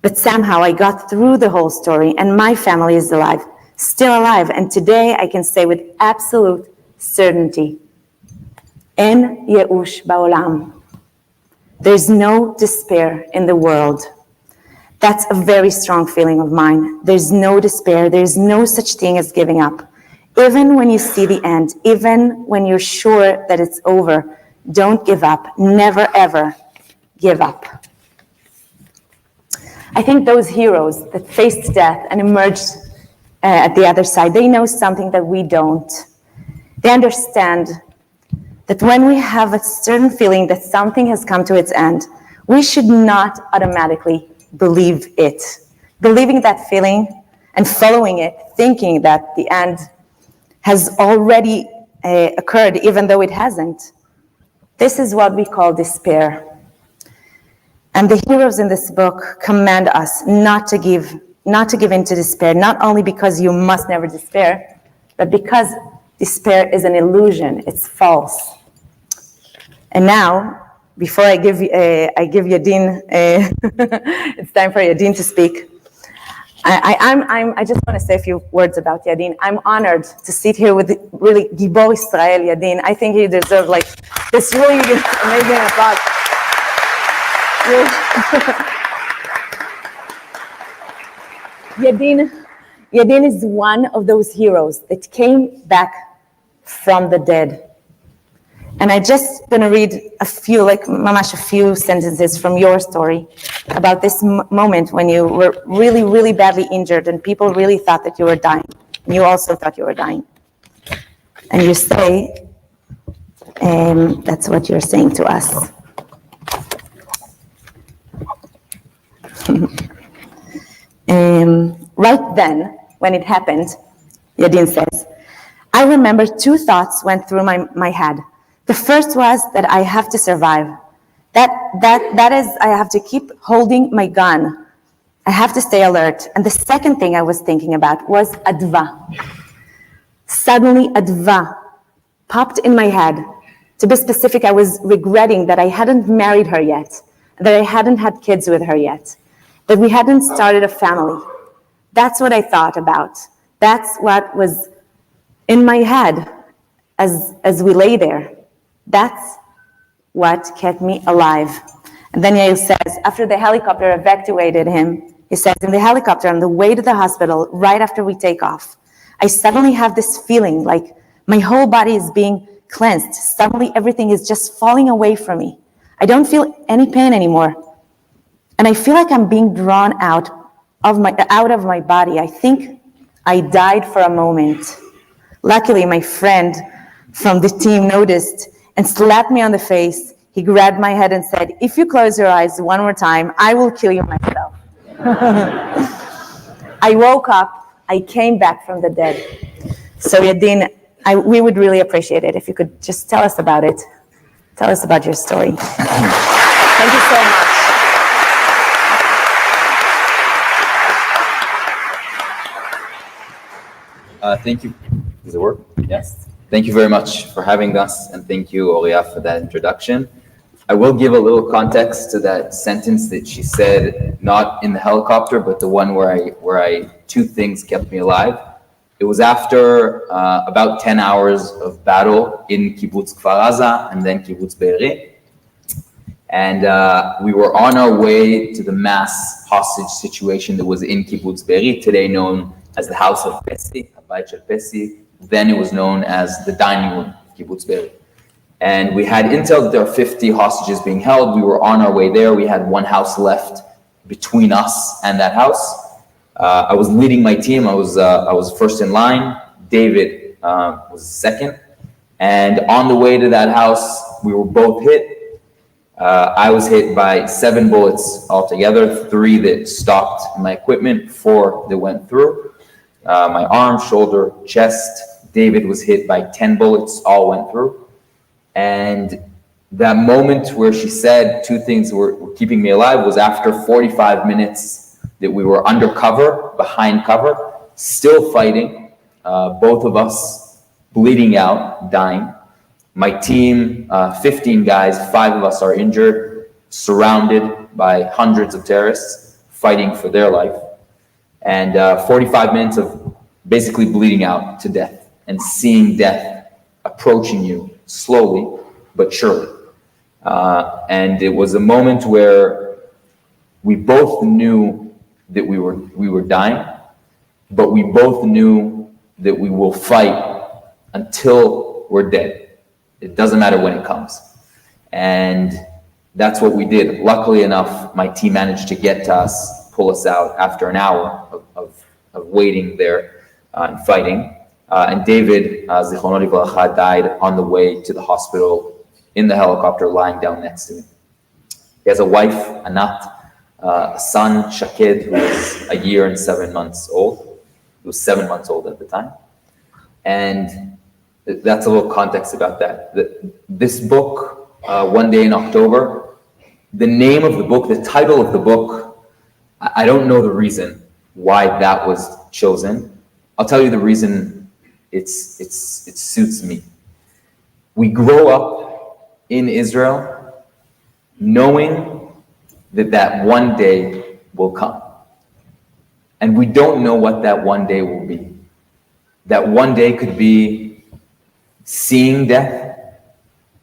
S5: But somehow I got through the whole story, and my family is alive, still alive. And today I can say with absolute certainty, En Yeush Ba'olam. There's no despair in the world. That's a very strong feeling of mine. There's no despair. There's no such thing as giving up. Even when you see the end, even when you're sure that it's over, don't give up. Never, ever give up. I think those heroes that faced death and emerged at the other side, they know something that we don't. They understand that when we have a certain feeling that something has come to its end, we should not automatically believe it. Believing that feeling and following it, thinking that the end has already occurred, even though it hasn't. This is what we call despair. And the heroes in this book command us not to give in to despair, not only because you must never despair, but because despair is an illusion, it's false. And now, before I give Yadin, it's time for Yadin to speak. I just want to say a few words about Yadin. I'm honored to sit here with really Gibor Israel Yadin. I think he deserves like this really amazing applause. Yadin is one of those heroes that came back from the dead. And I just going to read a few sentences from your story about this moment when you were really, really badly injured and people really thought that you were dying. And you also thought you were dying. And you say, that's what you're saying to us. Right then, when it happened, Yadin says, I remember two thoughts went through my head. The first was that I have to survive. That is, I have to keep holding my gun. I have to stay alert. And the second thing I was thinking about was Adva. Suddenly, Adva popped in my head. To be specific, I was regretting that I hadn't married her yet. that I hadn't had kids with her yet, that we hadn't started a family. That's what I thought about. That's what was in my head as we lay there. That's what kept me alive. And then Yair says, after the helicopter evacuated him, he says, in the helicopter on the way to the hospital, right after we take off, I suddenly have this feeling like my whole body is being cleansed. Suddenly everything is just falling away from me. I don't feel any pain anymore. And I feel like I'm being drawn out of my body. I think I died for a moment. Luckily, my friend from the team noticed and slapped me on the face. He grabbed my head and said, if you close your eyes one more time, I will kill you myself. I woke up, I came back from the dead. So Yadin, we would really appreciate it if you could just tell us about it. Tell us about your story. Thank you so much.
S6: Thank you. Does it work? Yes. Thank you very much for having us, and thank you, Oriya, for that introduction. I will give a little context to that sentence that she said, not in the helicopter, but the one where two things kept me alive. It was after about 10 hours of battle in Kibbutz Kfar Aza and then Kibbutz Be'eri. And we were on our way to the mass hostage situation that was in Kibbutz Be'eri, today known as the House of Pessi, Habayit Shel Pessi. Then it was known as the dining room of Kibbutz Be'eri. And we had intel that there are 50 hostages being held. We were on our way there. We had one house left between us and that house. I was leading my team. I was first in line. David was second. And on the way to that house, we were both hit. I was hit by 7 bullets altogether, 3 that stopped my equipment, 4 that went through my arm, shoulder, chest. David was hit by 10 bullets, all went through. And that moment where she said 2 things were keeping me alive was after 45 minutes that we were under cover, behind cover, still fighting, both of us bleeding out, dying. My team, 15 guys, 5 of us are injured, surrounded by hundreds of terrorists fighting for their life. And 45 minutes of basically bleeding out to death and seeing death approaching you slowly but surely. And it was a moment where we both knew that we were dying, but we both knew that we will fight until we're dead. It doesn't matter when it comes. And that's what we did. Luckily enough, my team managed to get to us, pull us out after an hour of waiting there and fighting. And David, Zichrono Livracha, died on the way to the hospital in the helicopter, lying down next to me. He has a wife, Anat, a son, Shaked, who was a year and 7 months old. He was 7 months old at the time. And that's a little context about that. This book, One Day in October, the name of the book, the title of the book, I don't know the reason why that was chosen. I'll tell you the reason. It suits me. We grow up in Israel knowing that one day will come. And we don't know what that one day will be. That one day could be seeing death.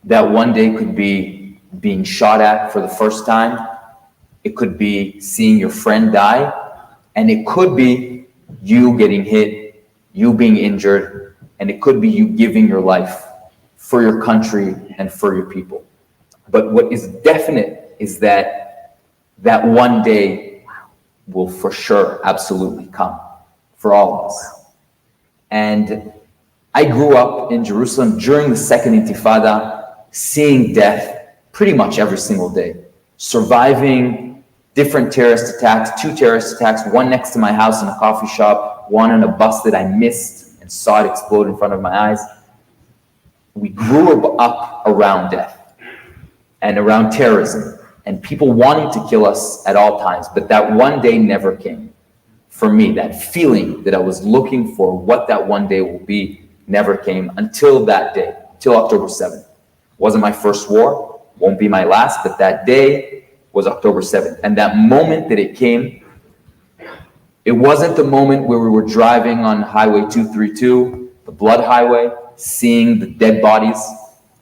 S6: That one day could be being shot at for the first time. It could be seeing your friend die. And it could be you getting hit, you being injured, and it could be you giving your life for your country and for your people. But what is definite is that one day will for sure absolutely come for all of us. And I grew up in Jerusalem during the Second Intifada, seeing death pretty much every single day, surviving different terrorist attacks, 2 terrorist attacks, one next to my house in a coffee shop, one on a bus that I missed and saw it explode in front of my eyes. We grew up around death and around terrorism and people wanting to kill us at all times, but that one day never came. For me, that feeling that I was looking for, what that one day will be, never came until that day, till October 7th. Wasn't my first war, won't be my last, but that day was October 7th. And that moment that it came, it wasn't the moment where we were driving on Highway 232, the blood highway, seeing the dead bodies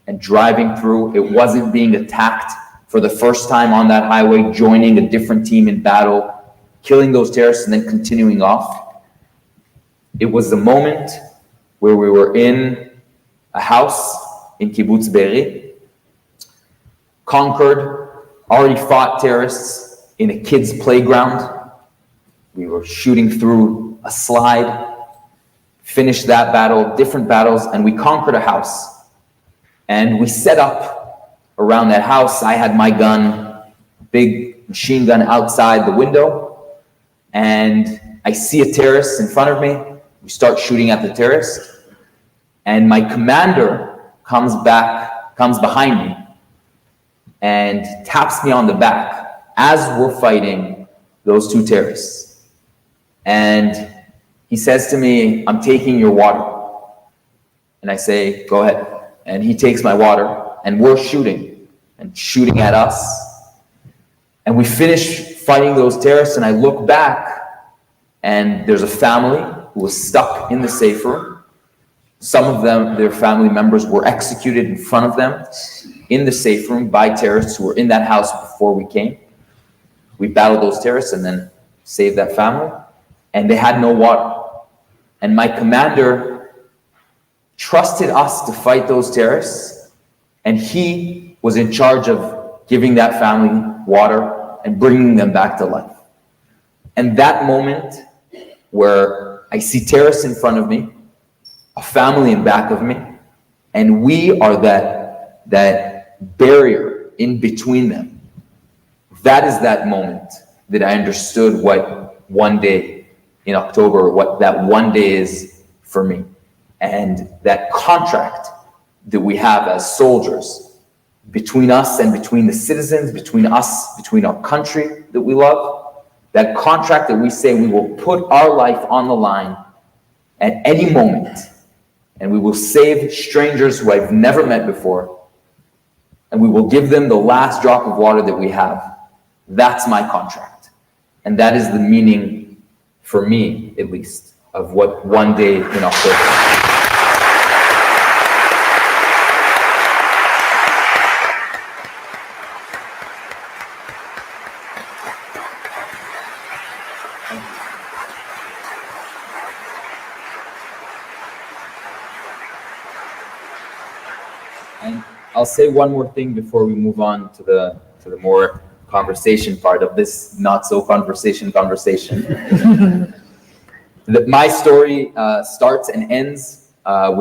S6: and driving through. It wasn't being attacked for the first time on that highway, joining a different team in battle, killing those terrorists and then continuing off. It was the moment where we were in a house in Kibbutz Be'eri, conquered, already fought terrorists in a kid's playground. We were shooting through a slide, finished that battle, different battles, and we conquered a house. And we set up around that house. I had my gun, big machine gun outside the window, and I see a terrorist in front of me. We start shooting at the terrorist, and my commander comes behind me and taps me on the back as we're fighting those two terrorists. And he says to me, "I'm taking your water." And I say, "Go ahead." And he takes my water, and we're shooting at us. And we finish fighting those terrorists, and I look back, and there's a family who was stuck in the safe room. Some of them, their family members were executed in front of them in the safe room by terrorists who were in that house before we came. We battled those terrorists and then saved that family. And they had no water. And my commander trusted us to fight those terrorists, and he was in charge of giving that family water and bringing them back to life. And that moment where I see terrorists in front of me, a family in back of me, and we are that barrier in between them. That is that moment that I understood what one day in October, what that one day is for me. And that contract that we have as soldiers between us and between the citizens, between us, between our country that we love, that contract that we say we will put our life on the line at any moment, and we will save strangers who I've never met before, and we will give them the last drop of water that we have. That's my contract. And that is the meaning, for me at least, of what one day in October. And I'll say one more thing before we move on to the more conversation part of this not so conversation. That my story starts and ends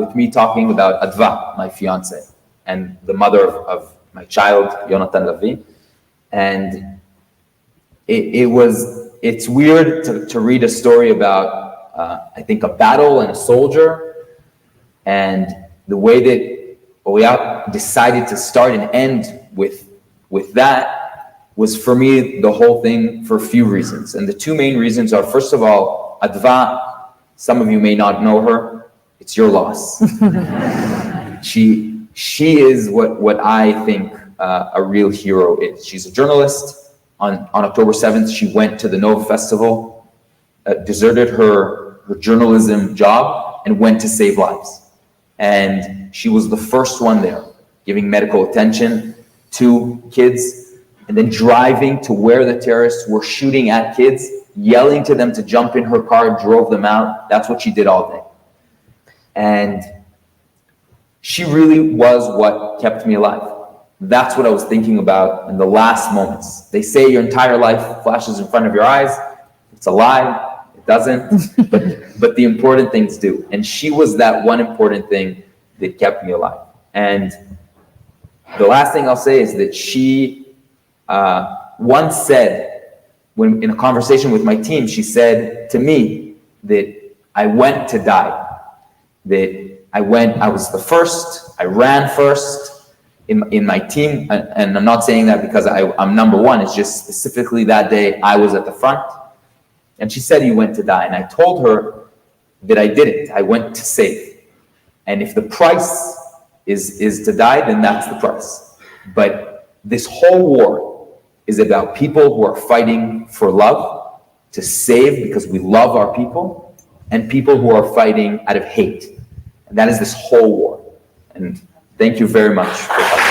S6: with me talking about Adva, my fiance, and the mother of my child, Yonatan Lavi. And it's weird to read a story about, I think, a battle and a soldier, and the way that Oriya decided to start and end with that was, for me, the whole thing for a few reasons. And the two main reasons are, first of all, Adva, some of you may not know her, it's your loss. She is what I think a real hero is. She's a journalist. On October 7th, she went to the Nova Festival, deserted her journalism job, and went to save lives. And she was the first one there, giving medical attention to kids, and then driving to where the terrorists were shooting at kids, yelling to them to jump in her car, drove them out. That's what she did all day. And she really was what kept me alive. That's what I was thinking about in the last moments. They say your entire life flashes in front of your eyes. It's a lie. It doesn't, but the important things do. And she was that one important thing that kept me alive. And the last thing I'll say is that she once said, when in a conversation with my team, she said to me that I went to die, that I was the first, I ran first in my team. And I'm not saying that because I'm number one, it's just specifically that day I was at the front. And she said, "You went to die." And I told her that I didn't. I went to save. And if the price is to die, then that's the price. But this whole war is about people who are fighting for love, to save because we love our people, and people who are fighting out of hate. And that is this whole war. And thank you very much for coming.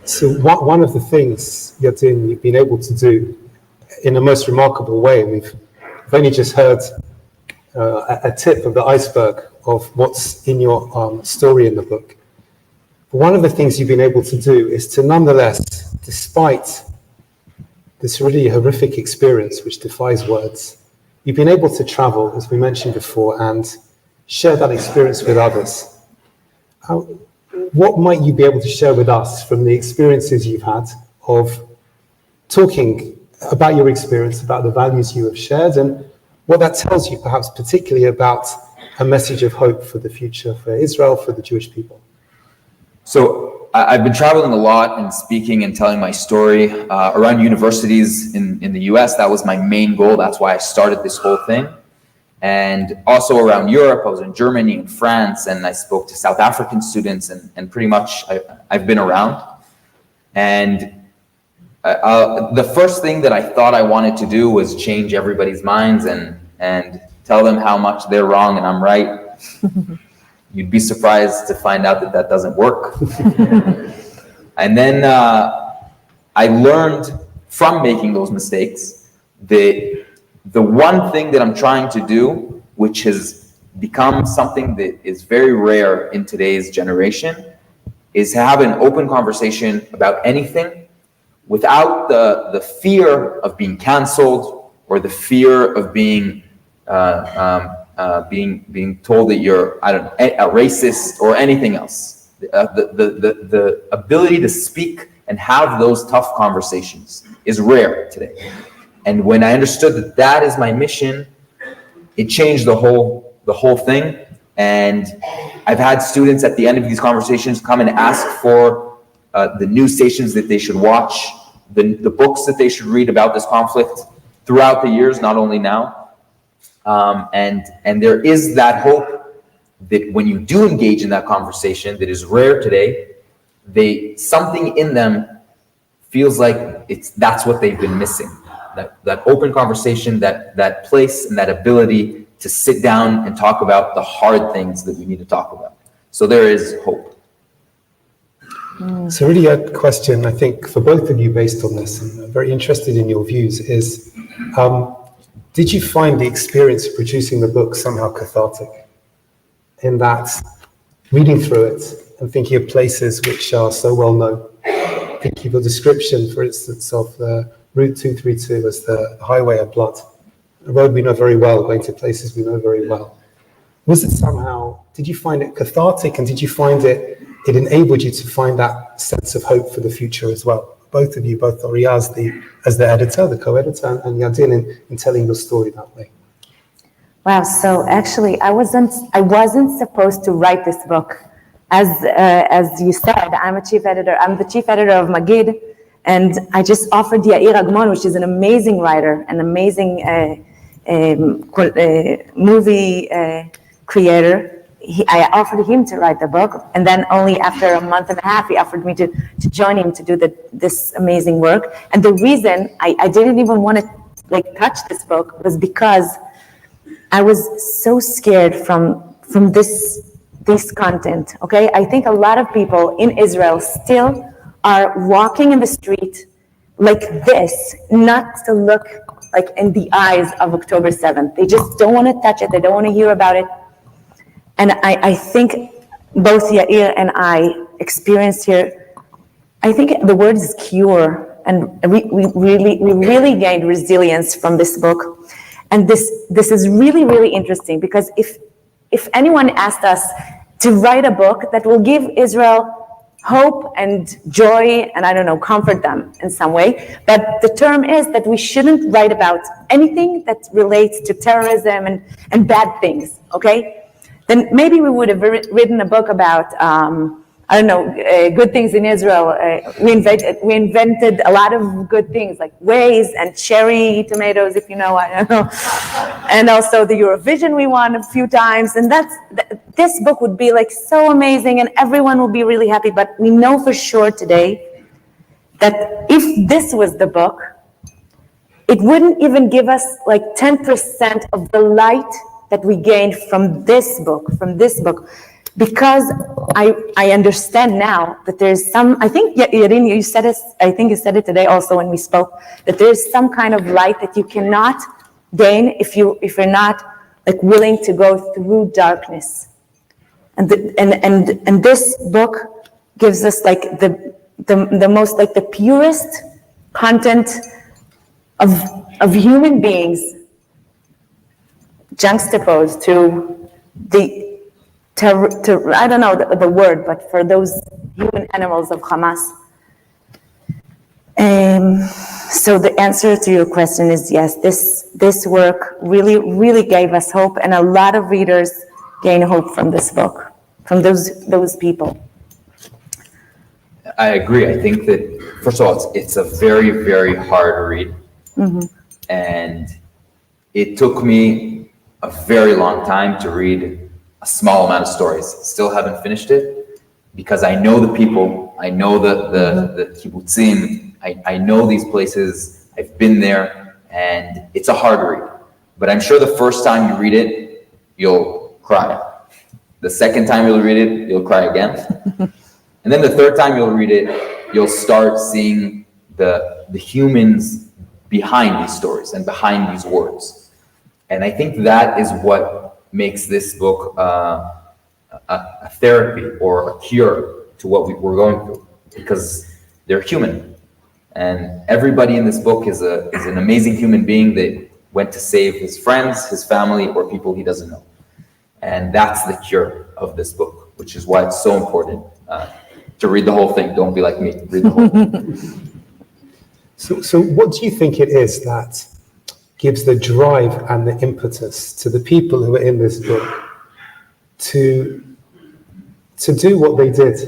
S2: So one of the things, Yadin, you've been able to do in a most remarkable way, and we've only just heard a tip of the iceberg of what's in your story in the book. But one of the things you've been able to do is to nonetheless, despite this really horrific experience which defies words, you've been able to travel, as we mentioned before, and share that experience with others. What might you be able to share with us from the experiences you've had of talking about your experience, about the values you have shared, and what that tells you perhaps particularly about a message of hope for the future for Israel, for the Jewish people?
S6: So I've been traveling a lot and speaking and telling my story around universities in the US. That was my main goal. That's why I started this whole thing. And also around Europe, I was in Germany and France, and I spoke to South African students, and pretty much I've been around. And the first thing that I thought I wanted to do was change everybody's minds and tell them how much they're wrong and I'm right. You'd be surprised to find out that doesn't work. And then I learned from making those mistakes that the one thing that I'm trying to do, which has become something that is very rare in today's generation, is to have an open conversation about anything without the fear of being canceled or the fear of being told that you're, I don't know, a racist or anything else. The ability to speak and have those tough conversations is rare today. And when I understood that that is my mission, it changed the whole thing. And I've had students at the end of these conversations come and ask for the news stations that they should watch, the books that they should read about this conflict throughout the years, not only now. And there is that hope that when you do engage in that conversation that is rare today, something in them feels like that's what they've been missing. That open conversation, that place and that ability to sit down and talk about the hard things that we need to talk about. So there is hope.
S2: So really a question, I think, for both of you based on this, and I'm very interested in your views, is did you find the experience of producing the book somehow cathartic? In that, reading through it and thinking of places which are so well known, thinking of a description, for instance, of the Route 232 as the highway of blood, a road we know very well, going to places we know very well. Was it somehow, did you find it cathartic, and did you find it enabled you to find that sense of hope for the future as well? Both of you, both Oriya as the editor, the co-editor, and Yadin in telling your story that way.
S5: Wow, so actually I wasn't supposed to write this book. As you said, I'm the chief editor of Magid, and I just offered Yadin Gellman, which is an amazing writer, an amazing movie creator. I offered him to write the book, and then only after a month and a half, he offered me to join him to do this amazing work. And the reason I didn't even want to touch this book was because I was so scared from this content. Okay, I think a lot of people in Israel still are walking in the street like this, not to look like in the eyes of October 7th. They just don't want to touch it. They don't want to hear about it. And I think both Yair and I experienced here, I think the word is cure, and we really gained resilience from this book. And this is really, really interesting, because if anyone asked us to write a book that will give Israel hope and joy and, I don't know, comfort them in some way. But the term is that we shouldn't write about anything that relates to terrorism and bad things, okay? Then maybe we would have written a book about, I don't know, good things in Israel. We invented a lot of good things like Waze and cherry tomatoes, if you know, I don't know. And also the Eurovision we won a few times. And this book would be like so amazing and everyone will be really happy. But we know for sure today that if this was the book, it wouldn't even give us like 10% of the light that we gained from this book, because I understand now that there's some, I think, Yadin, you said it, I think you said it today also when we spoke, that there's some kind of light that you cannot gain if you're not like willing to go through darkness. And this book gives us like the most, like the purest content of human beings juxtaposed to I don't know the word, but for those human animals of Hamas. So the answer to your question is yes, this work really gave us hope, and a lot of readers gain hope from this book, from those people.
S6: I agree. I think that, first of all, it's a very, very hard read. Mm-hmm. And it took me a very long time to read a small amount of stories. Still haven't finished it because I know the people, I know the kibbutzim, I know these places, I've been there, and it's a hard read. But I'm sure the first time you read it, you'll cry. The second time you'll read it, you'll cry again. And then the third time you'll read it, you'll start seeing the humans behind these stories and behind these words. And I think that is what makes this book a therapy or a cure to what we're going through, because they're human. And everybody in this book is an amazing human being that went to save his friends, his family, or people he doesn't know. And that's the cure of this book, which is why it's so important to read the whole thing. Don't be like me, read the whole thing.
S2: So what do you think it is that gives the drive and the impetus to the people who are in this book to do what they did?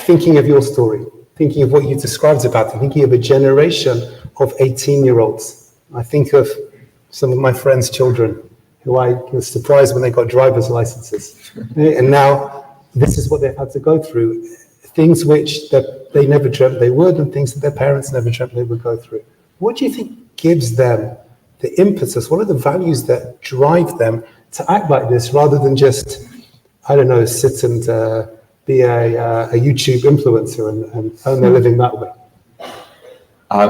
S2: Thinking of your story, thinking of what you described about it, thinking of a generation of 18-year-olds. I think of some of my friends' children who I was surprised when they got driver's licenses. And now this is what they've had to go through. Things which that they never dreamt they would, and things that their parents never dreamt they would go through. What do you think gives them the impetus? What are the values that drive them to act like this rather than just, I don't know, sit and be a YouTube influencer and earn their living that way?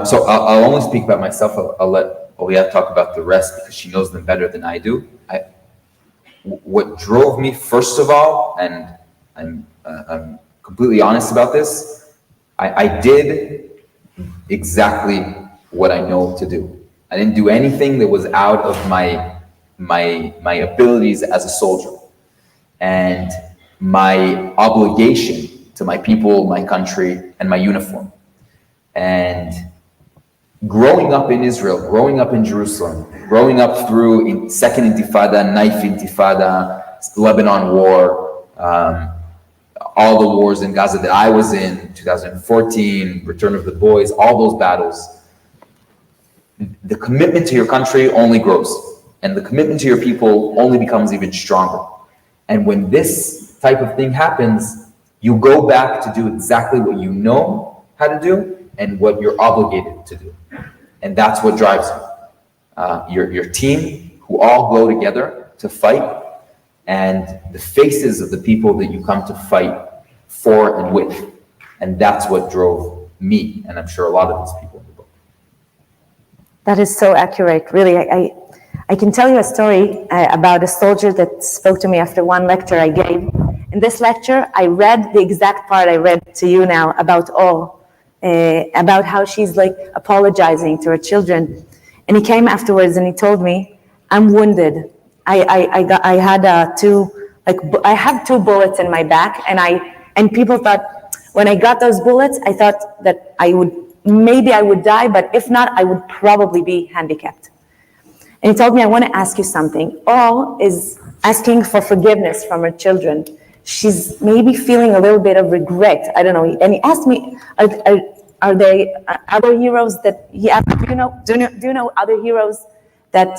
S6: So I'll only speak about myself. I'll let Oriya talk about the rest because she knows them better than I do. What drove me, first of all, and I'm completely honest about this, I did exactly what I know to do. I didn't do anything that was out of my abilities as a soldier. And my obligation to my people, my country, and my uniform. And growing up in Israel, growing up in Jerusalem, growing up through Second Intifada, Knife Intifada, Lebanon War, all the wars in Gaza that I was in, 2014, Return of the Boys, all those battles, the commitment to your country only grows, and the commitment to your people only becomes even stronger. And when this type of thing happens, you go back to do exactly what you know how to do and what you're obligated to do. And that's what drives you. Your team, who all go together to fight, and the faces of the people that you come to fight for and with. And that's what drove me, and I'm sure a lot of these people in the book.
S5: That is so accurate, really. I can tell you a story about a soldier that spoke to me after one lecture I gave. In this lecture, I read the exact part I read to you now about about how she's like apologizing to her children. And he came afterwards and he told me, I'm wounded. I have 2 bullets in my back, and And people thought, when I got those bullets, I thought that maybe I would die, but if not, I would probably be handicapped. And he told me, I want to ask you something. All is asking for forgiveness from her children. She's maybe feeling a little bit of regret. I don't know. And he asked me, are there other heroes that he asked, do you know other heroes that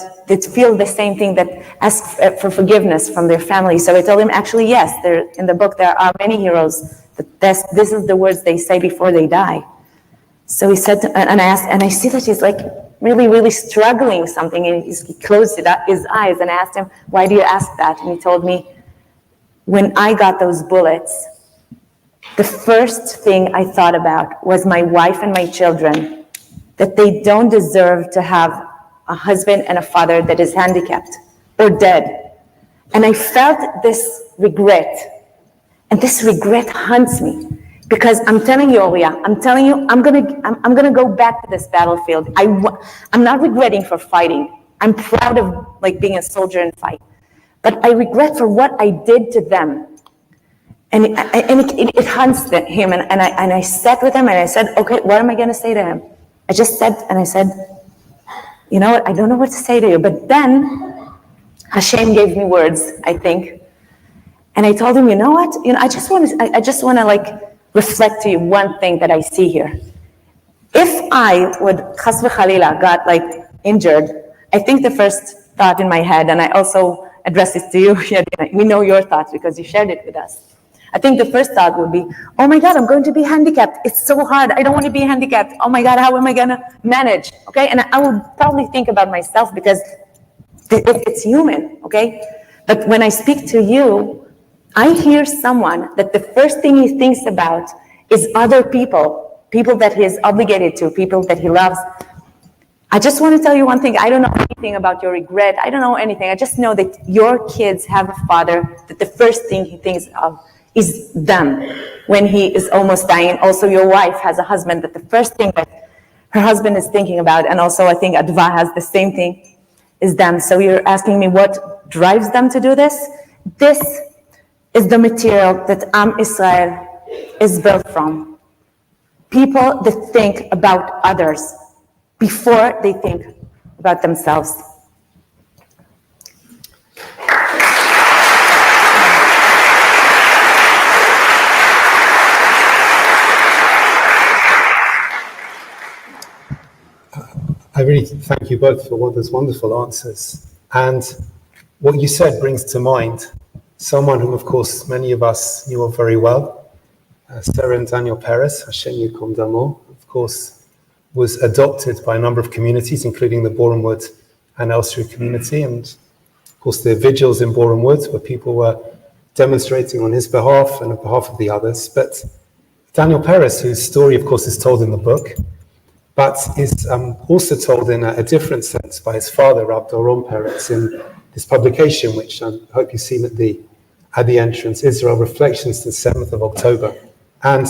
S5: feel the same thing, that ask for forgiveness from their family? So I told him, actually, yes, in the book there are many heroes that this is the words they say before they die. So he said, and I see that he's like really, really struggling something, and he closed his eyes, and I asked him, why do you ask that? And he told me, when I got those bullets, the first thing I thought about was my wife and my children, that they don't deserve to have a husband and a father that is handicapped or dead. And I felt this regret, and this regret haunts me. Because I'm telling you, Oriya, I'm gonna go back to this battlefield. I'm not regretting for fighting. I'm proud of like being a soldier and fight, but I regret for what I did to them. And it haunts him. And I sat with him and I said, okay, what am I gonna say to him? I just said, and I said, you know what? I don't know what to say to you. But then Hashem gave me words, I think, and I told him, you know what? I just want to like reflect to you one thing that I see here. If I would, chas v'chalila, got like injured, I think the first thought in my head, and I also address this to you, Yadin, we know your thoughts because you shared it with us. I think the first thought would be, oh my God, I'm going to be handicapped. It's so hard. I don't want to be handicapped. Oh my God, how am I going to manage? Okay, and I would probably think about myself because it's human, okay? But when I speak to you, I hear someone that the first thing he thinks about is other people that he is obligated to, people that he loves. I just want to tell you one thing. I don't know anything about your regret. I don't know anything. I just know that your kids have a father that the first thing he thinks of is them when he is almost dying. Also, your wife has a husband that the first thing that her husband is thinking about, and also I think Adva has the same thing, is them. So you're asking me what drives them to do this? This is the material that Am Israel is built from. People that think about others before they think about themselves.
S2: I really thank you both for all those wonderful answers. And what you said brings to mind someone whom, of course, many of us knew of very well, Sarah and Daniel Perez, Hashem Yikom Damo, of course, was adopted by a number of communities, including the Bournemouth and Elstree community. And, of course, the vigils in Bournemouth where people were demonstrating on his behalf and on behalf of the others. But Daniel Perez, whose story, of course, is told in the book, but is also told in a different sense by his father, Rabbi Doron Perez, in this publication, which I hope you've seen at the entrance, Israel Reflections to the 7th of October. And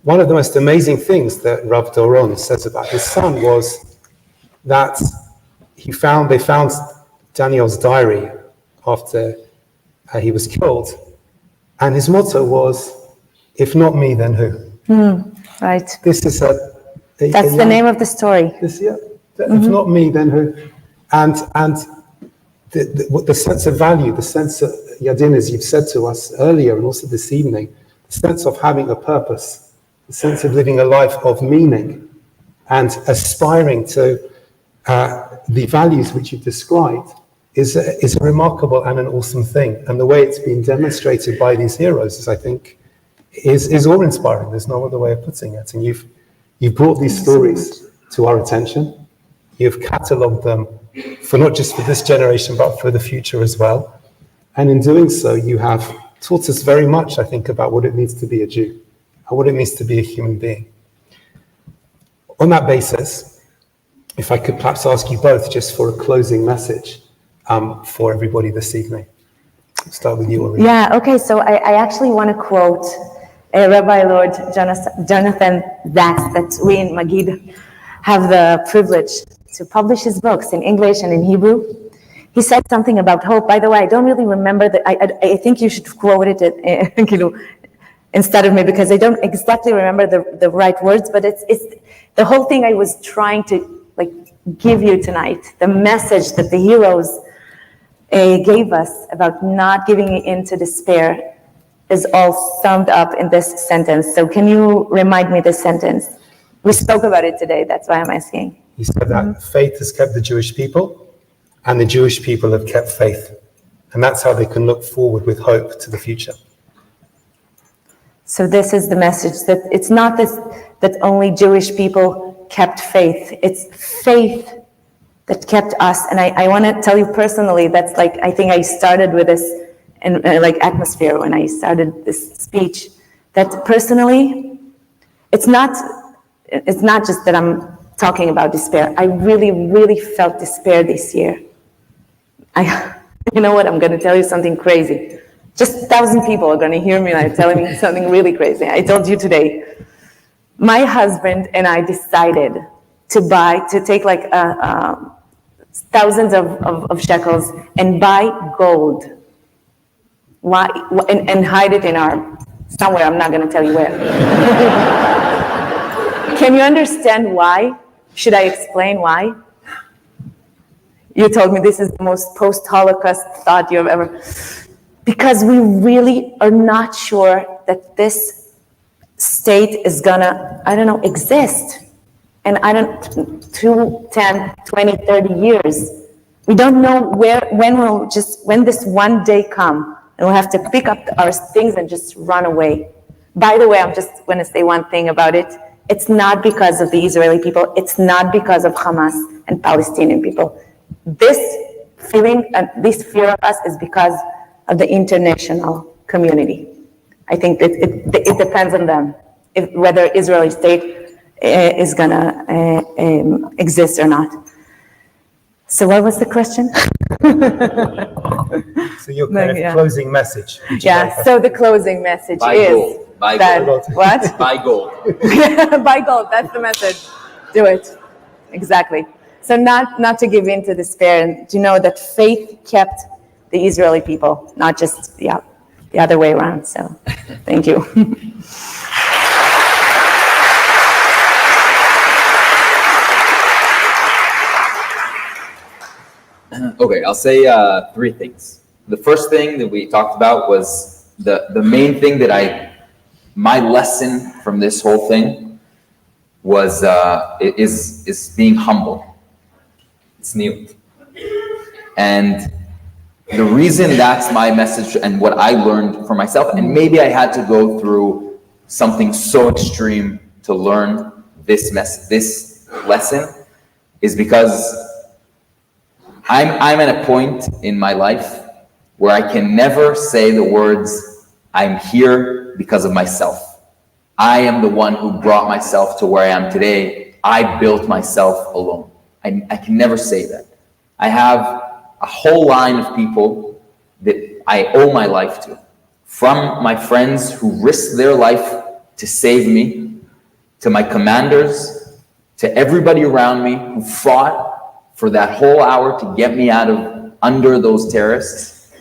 S2: one of the most amazing things that Rabbi Doron says about his son was that they found Daniel's diary after he was killed, and his motto was, "If not me, then who?"
S5: Right.
S2: This is
S5: That's the name of the story.
S2: If not me, then who? And the sense of value, the sense of, Yadin, as you've said to us earlier and also this evening, the sense of having a purpose, the sense of living a life of meaning and aspiring to the values which you've described is a remarkable and an awesome thing. And the way it's been demonstrated by these heroes is, I think, is awe-inspiring. There's no other way of putting it. And you've brought these stories to our attention. You've catalogued them for not just for this generation, but for the future as well. And in doing so, you have taught us very much, I think, about what it means to be a Jew and what it means to be a human being. On that basis, if I could perhaps ask you both just for a closing message for everybody this evening. I'll start with you, Oriya.
S5: Yeah, okay, so I actually want to quote Rabbi Lord Jonathan Zacks, that we in Magid have the privilege to publish his books in English and in Hebrew. He said something about hope. By the way, I don't really remember that. I think you should quote it instead of me, because I don't exactly remember the right words, but it's the whole thing I was trying to like give you tonight, the message that the heroes gave us about not giving in to despair is all summed up in this sentence. So can you remind me this sentence? We spoke about it today, that's why I'm asking.
S2: He said that faith has kept the Jewish people, and the Jewish people have kept faith. And that's how they can look forward with hope to the future.
S5: So this is the message, that it's not that only Jewish people kept faith. It's faith that kept us. And I want to tell you personally, that's like, I think I started with this in like atmosphere when I started this speech, that personally, it's not just that I'm talking about despair. I really, really felt despair this year. You know what, I'm going to tell you something crazy. Just 1,000 people are going to hear me and are telling me something really crazy. I told you today, my husband and I decided to take like thousands of shekels and buy gold. Why? And hide it in somewhere, I'm not going to tell you where. Can you understand why? Should I explain why? You told me this is the most post-Holocaust thought you have ever. Because we really are not sure that this state is gonna, exist. And 2, 10, 20, 30 years. We don't know when this one day come, and we'll have to pick up our things and just run away. By the way, I'm just going to say one thing about it. It's not because of the Israeli people. It's not because of Hamas and Palestinian people. This feeling, this fear of us is because of the international community. I think that it depends on them, whether Israeli state is going to exist or not. So what was the question?
S2: So your kind of closing message.
S5: Yeah, so the closing message is
S6: Buy
S5: that,
S6: gold.
S5: what?
S6: Buy gold.
S5: Buy gold, that's the message. Do it. Exactly. So not to give in to despair, and to know that faith kept the Israeli people, not just the other way around. So thank you.
S6: Okay, I'll say 3 things. The first thing that we talked about was the main thing that my lesson from this whole thing was is being humble. It's new. And the reason that's my message and what I learned for myself, and maybe I had to go through something so extreme to learn this lesson, is because I'm at a point in my life where I can never say the words, I'm here because of myself. I am the one who brought myself to where I am today. I built myself alone. I can never say that. I have a whole line of people that I owe my life to. From my friends who risked their life to save me, to my commanders, to everybody around me who fought for that whole hour to get me under those terrorists,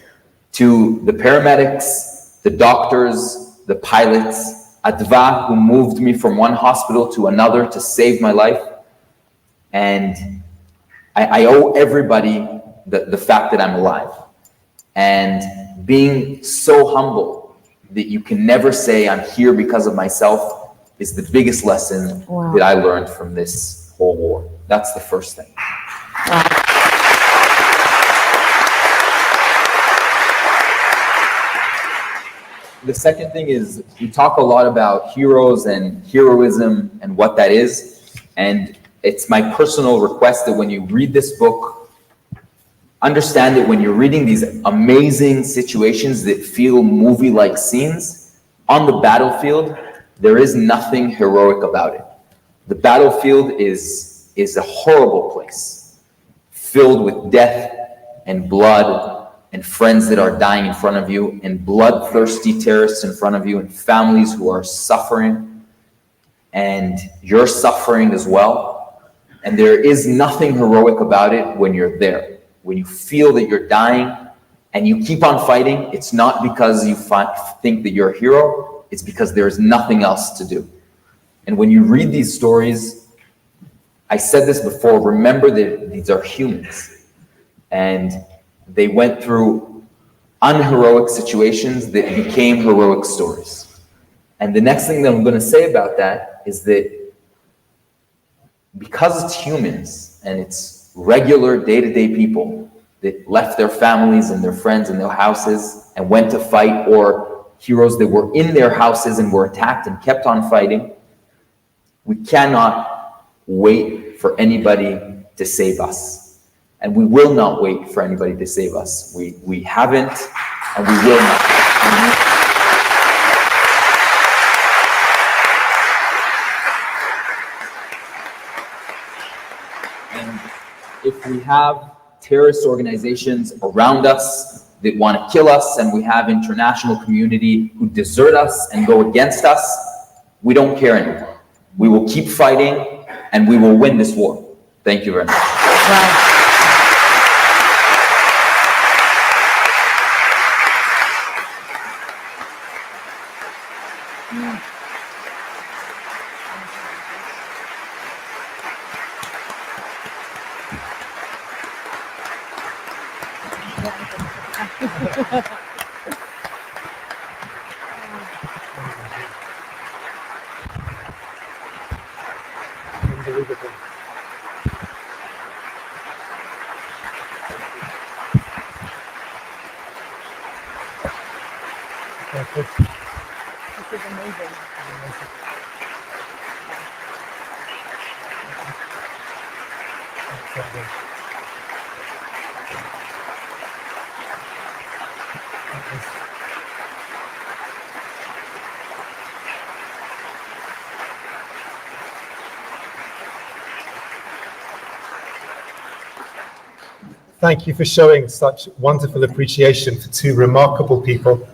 S6: to the paramedics, the doctors, the pilots, Adva, who moved me from one hospital to another to save my life. And I owe everybody the fact that I'm alive. And being so humble that you can never say I'm here because of myself is the biggest lesson that I learned from this whole war. That's the first thing. The second thing is, we talk a lot about heroes and heroism and what that is. And it's my personal request that when you read this book, understand that when you're reading these amazing situations that feel movie-like scenes, on the battlefield, there is nothing heroic about it. The battlefield is a horrible place, filled with death and blood and friends that are dying in front of you and bloodthirsty terrorists in front of you and families who are suffering, and you're suffering as well. And there is nothing heroic about it when you're there. When you feel that you're dying and you keep on fighting, it's not because you think that you're a hero, it's because there is nothing else to do. And when you read these stories, I said this before, remember that these are humans. And they went through unheroic situations that became heroic stories. And the next thing that I'm going to say about that is that because it's humans and it's regular day-to-day people that left their families and their friends and their houses and went to fight, or heroes that were in their houses and were attacked and kept on fighting, we cannot wait for anybody to save us. And we will not wait for anybody to save us. We haven't, and we will not. And if we have terrorist organizations around us that want to kill us, and we have international community who desert us and go against us, we don't care anymore. We will keep fighting, and we will win this war. Thank you very much.
S3: Wow.
S2: Unbelievable.
S3: This is amazing.
S2: Thank you for showing such wonderful appreciation for two remarkable people.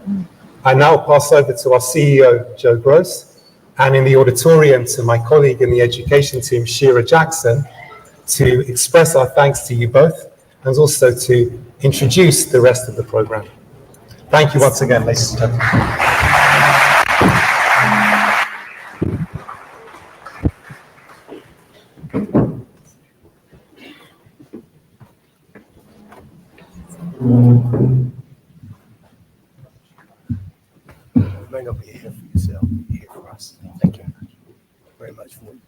S2: I now pass over to our CEO, Joe Gross, and in the auditorium to my colleague in the education team, Shira Jackson, to express our thanks to you both and also to introduce the rest of the program. Thank you once again, ladies and gentlemen.
S1: You may not be here for yourself, you're here for us. Thank you very much for it.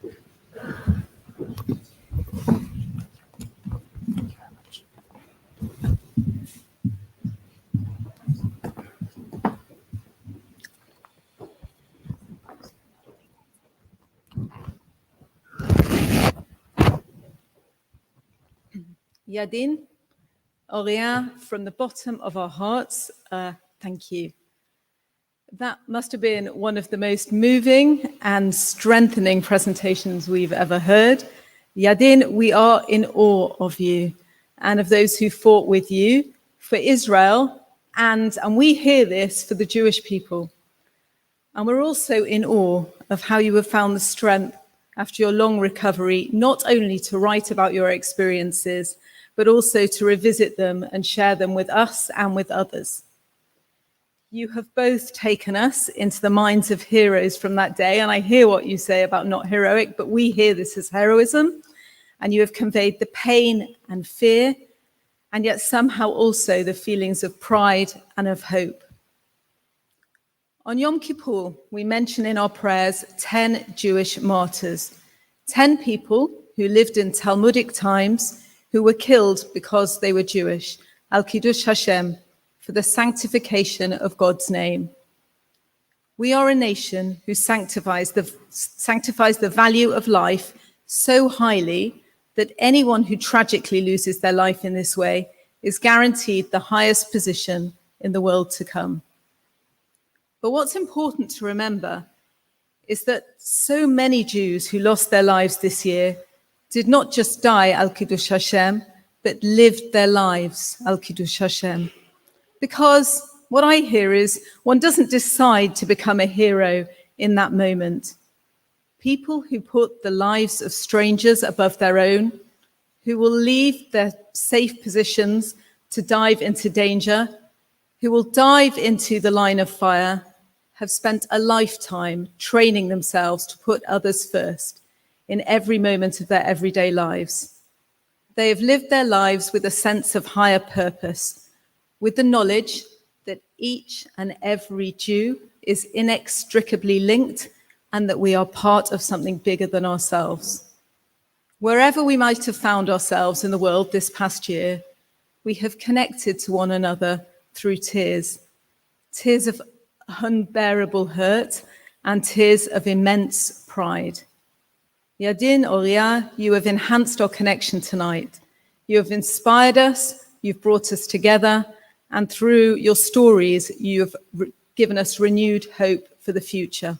S7: Yadin, Oriya, from the bottom of our hearts, thank you. That must have been one of the most moving and strengthening presentations we've ever heard. Yadin, we are in awe of you and of those who fought with you for Israel, and we hear this for the Jewish people. And we're also in awe of how you have found the strength after your long recovery, not only to write about your experiences, but also to revisit them and share them with us and with others. You have both taken us into the minds of heroes from that day, and I hear what you say about not heroic, but we hear this as heroism, and you have conveyed the pain and fear, and yet somehow also the feelings of pride and of hope. On Yom Kippur, we mention in our prayers 10 Jewish martyrs, 10 people who lived in Talmudic times, who were killed because they were Jewish, al Kiddush Hashem, for the sanctification of God's name. We are a nation who sanctifies the value of life so highly that anyone who tragically loses their life in this way is guaranteed the highest position in the world to come. But what's important to remember is that so many Jews who lost their lives this year did not just die al Kiddush Hashem, but lived their lives al Kiddush Hashem. Because what I hear is one doesn't decide to become a hero in that moment. People who put the lives of strangers above their own, who will leave their safe positions to dive into danger, who will dive into the line of fire, have spent a lifetime training themselves to put others first in every moment of their everyday lives. They have lived their lives with a sense of higher purpose, with the knowledge that each and every Jew is inextricably linked and that we are part of something bigger than ourselves. Wherever we might have found ourselves in the world this past year, we have connected to one another through tears of unbearable hurt and tears of immense pride. Yadin, Oriya, you have enhanced our connection tonight. You have inspired us, you've brought us together, and through your stories, you have given us renewed hope for the future.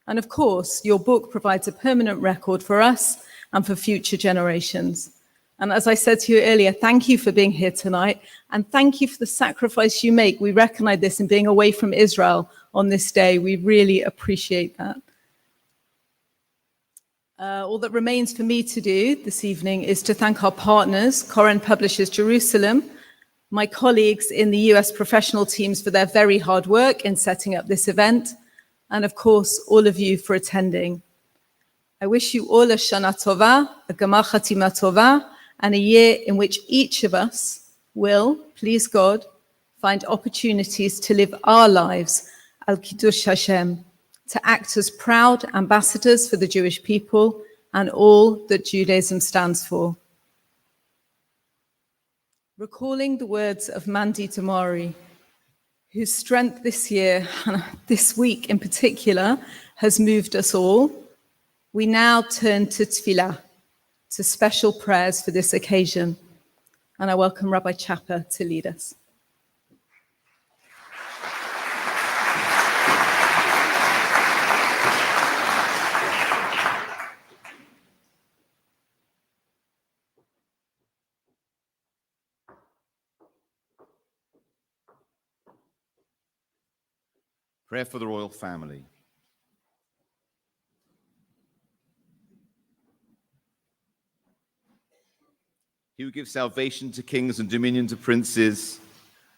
S7: And of course, your book provides a permanent record for us and for future generations. And as I said to you earlier, thank you for being here tonight, and thank you for the sacrifice you make. We recognize this in being away from Israel on this day. We really appreciate that. All that remains for me to do this evening is to thank our partners, Koren Publishers Jerusalem, my colleagues in the US professional teams for their very hard work in setting up this event, and of course, all of you for attending. I wish you all a Shana Tova, a Gamar Chatima Tova, and a year in which each of us will, please God, find opportunities to live our lives al Kiddush Hashem, to act as proud ambassadors for the Jewish people and all that Judaism stands for. Recalling the words of Mandy Damari, whose strength this year, this week in particular, has moved us all, we now turn to Tefillah, to special prayers for this occasion. And I welcome Rabbi Chapa to lead us.
S8: Prayer for the royal family. He who gives salvation to kings and dominion to princes,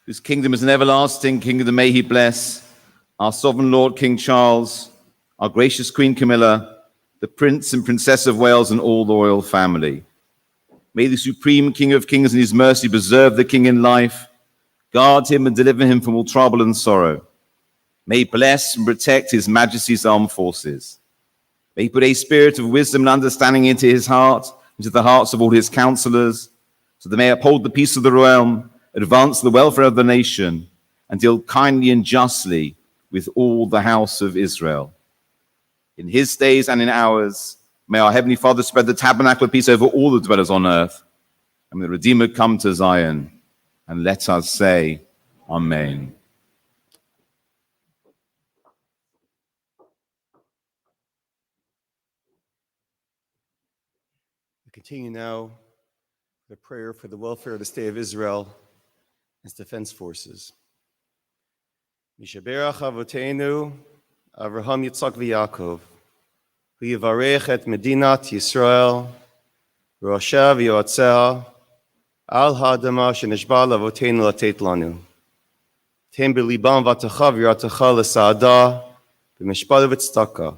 S8: whose kingdom is an everlasting kingdom, may he bless our sovereign Lord King Charles, our gracious Queen Camilla, the Prince and Princess of Wales, and all the royal family. May the supreme King of Kings in his mercy preserve the king in life, guard him and deliver him from all trouble and sorrow. May he bless and protect his majesty's armed forces. May he put a spirit of wisdom and understanding into his heart, into the hearts of all his counselors, so they may uphold the peace of the realm, advance the welfare of the nation, and deal kindly and justly with all the house of Israel. In his days and in ours, may our Heavenly Father spread the tabernacle of peace over all the dwellers on earth, and may the Redeemer come to Zion, and let us say, Amen.
S1: We continue now the prayer for the welfare of the state of Israel and its defense forces. Mishaberach Avoteinu, Avraham, Yitzchak, v'Yaakov, v'yivarech et Medinat Yisrael, Roshah v'yotzea, al ha'adama shenishba l'avoteinu latet lanu. Tem b'libam v'atacha v'yiratacha l'sa'ada, b'mishpat v'tzedakah.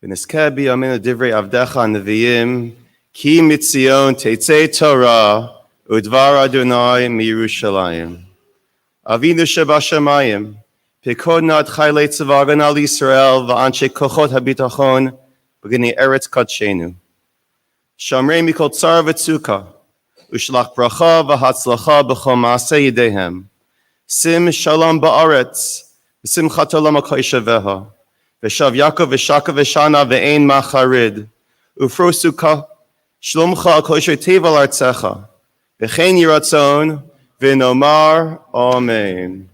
S1: V'nizkeh b'yamin divrei avdecha neviim, Ki mitzion tetzei Torah udvar Adonai miYerushalayim. Avinu shebashamayim, pikod nat chaylei tzva Haganah Yisrael va'anshe kochot habitachon b'gnei eretz kadshenu. Shamrei mikol tzar v'tzuka, ushlach bracha v'hatzlacha b'chol ma'aseh yedehem. Sim shalom ba'aretz, v'simchat olam ha'koishaveha. V'shav Yaakov v'shaka v'shana v'ein macharid. Ufrosuka Shlomcha al kosher teval artzecha, v'chein yiratzon, v'nomar, Amen.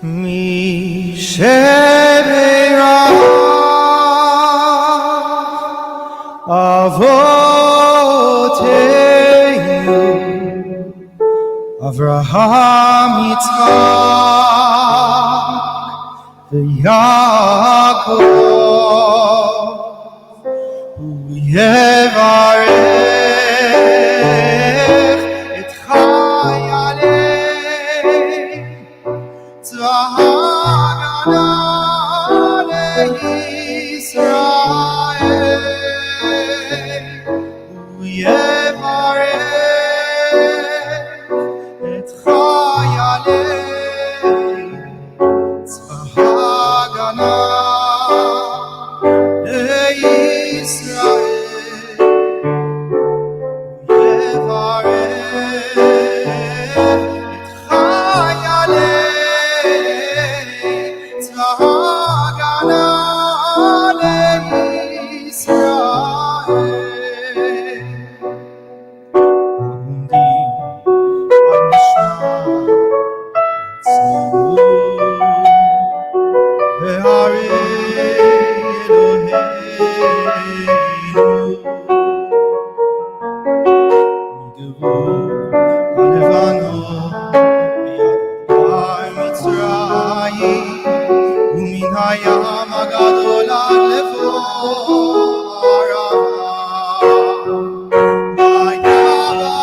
S9: Mi sheberach avot
S1: Avraham, Yitzchak, v'Yaakov, u'yevarech et chayalei tzva hagana leYisrael, u'yevarech et chayalei tzva hagana leYisrael, u'yevarech et chayalei tzva hagana leYisrael. עומדים על משמר ארצנו בהרי אלוהינו, מגבול הלבנון ויד הר מצרים, ומן הים הגדול עד לבוא ערבה, ביבשה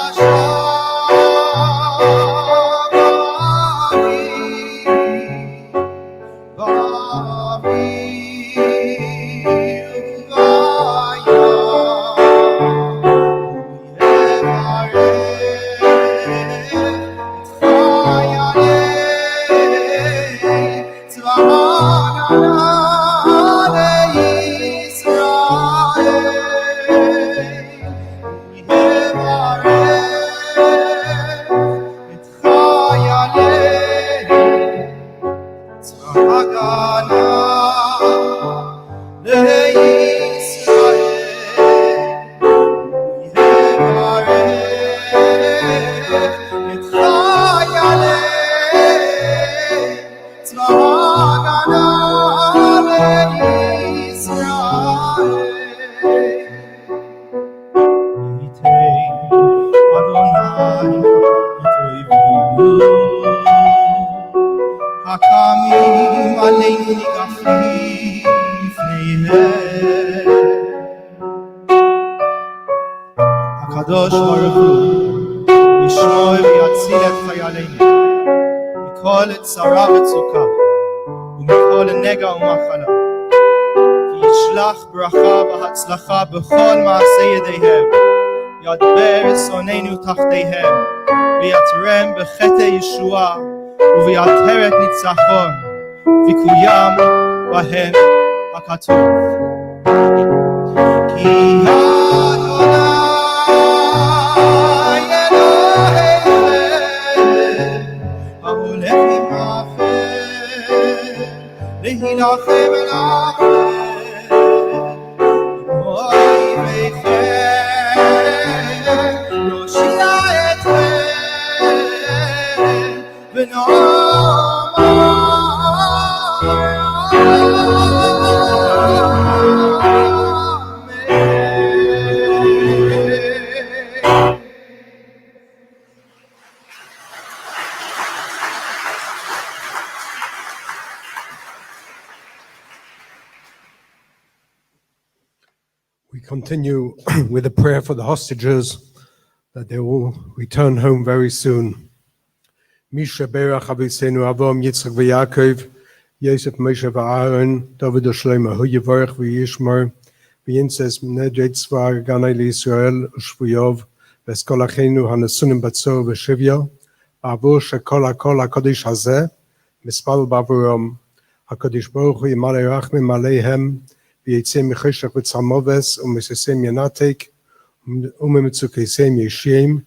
S1: הקמים עלינו ניגפים לפניהם. הקדוש ברוך הוא ישמור ויציל את חיילינו מכל צרה וצוקה ומכל נגע ומחלה, וישלח ברכה והצלחה בכל מעשה ידיהם, ידבר שונאינו תחתיהם, ויתרם בחטא ישועה וביעטרת ניצחון, ויקוים בהם הכתוב. כי אדוני אלוהינו ההולך עמכם להילחם לכם באויביכם, יושיע אתכם ונאמר
S2: We continue with a prayer for the hostages, that they will return home very soon. Misha Berach Aviseinu Avraham Yitzchak v'Yaakov, Yosef Moshe v'Aaron, David Shlomo Hu Yevorach v'Yishmar, v'Yintzes Nedei Tzva Ganei L'Yisrael U'Shvuyov, v'Eskol Acheinu Hanesunim Batzor v'Shivya, Ba'avur Shekol HaKol HaKadosh Hazeh, Mispal Ba'avuram, HaKadosh Baruch Hu Yimalei Rachmim Aleihem, v'Yitzeh Michoshech v'Tzamoves, u'Misesem Yanatek, u'Mimitzukeisem Yeshiem,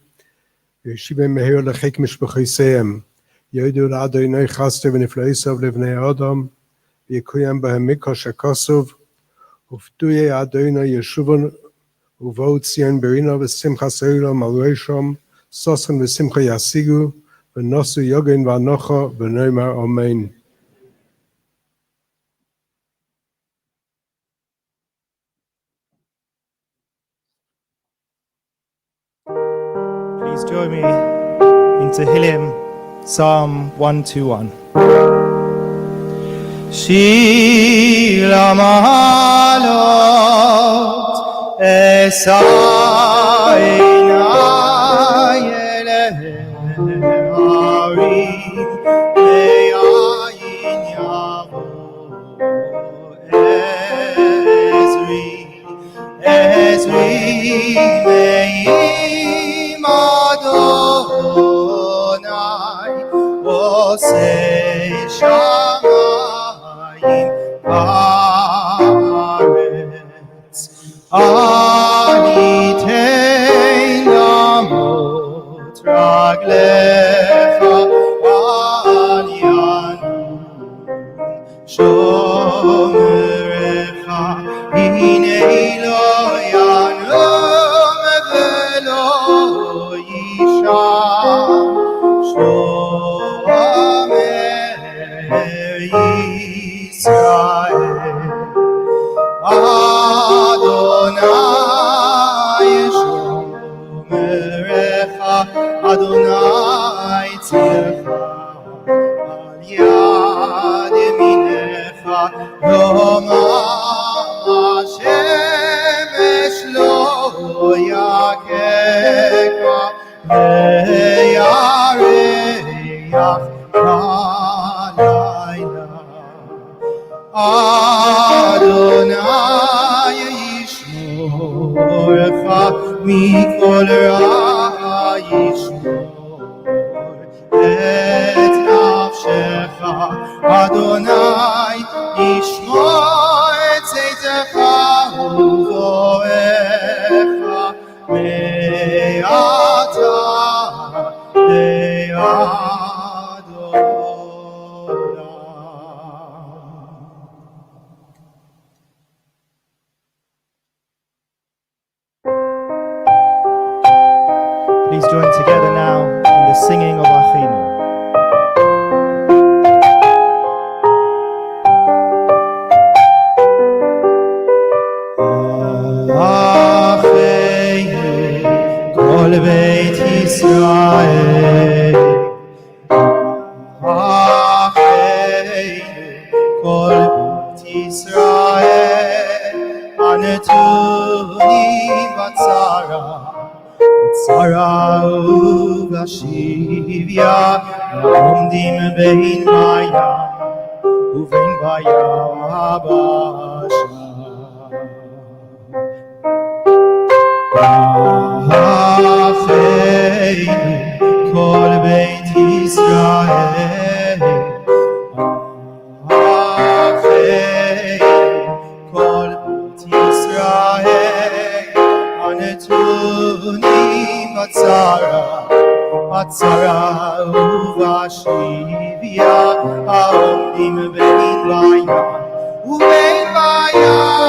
S2: וישיבם מהר לחיק משפחותיהם, יודו לאדוני חסדו ונפלאיו לבני אדם, ויקוים בהם מכל שכתוב, ופדויי אדוני ישובון ובואו ציון ברינה ושמחה עולם על ראשם, ששון ושמחה ישיגו, ונשאו יגון ואנחה ונאמר אמן.
S1: Please join me in
S9: in Tehillim, Psalm 121. Shir Ma'alot Esa Einai Elehem Harim Me'ayin Yavo Ezri Me'im Adonai Osei Shamayim Haaretz Anitein Lamot Raglecha Al Yanun Shomerecha Hinei Lo Yanum Velo Yisham Shomer Yisrael Adonai Shomerecha Adonai Tzilcha Al Yad Yeminecha Lomar Shemesh Lo Yakeka Ve'yareach Halayla Adonai Yishmorecha Mikol Ra Yishmor Et Nafshecha Adonai Yishmor Et Zeitecha Uvoecha Me'ata Le'ad Olam. Please join together now in the singing of Achenu. Achenu kol beit Yisrael Achenu kol beit Yisrael Anetuni batzara Tzara ubashivya Na'omdim bein bayam Uvein bayabasha Achenu kol beit Yisrael Achenu kol beit Yisrael Anetuni batzara ubashivya Ha'omdim bein bayam Uvein bayabasha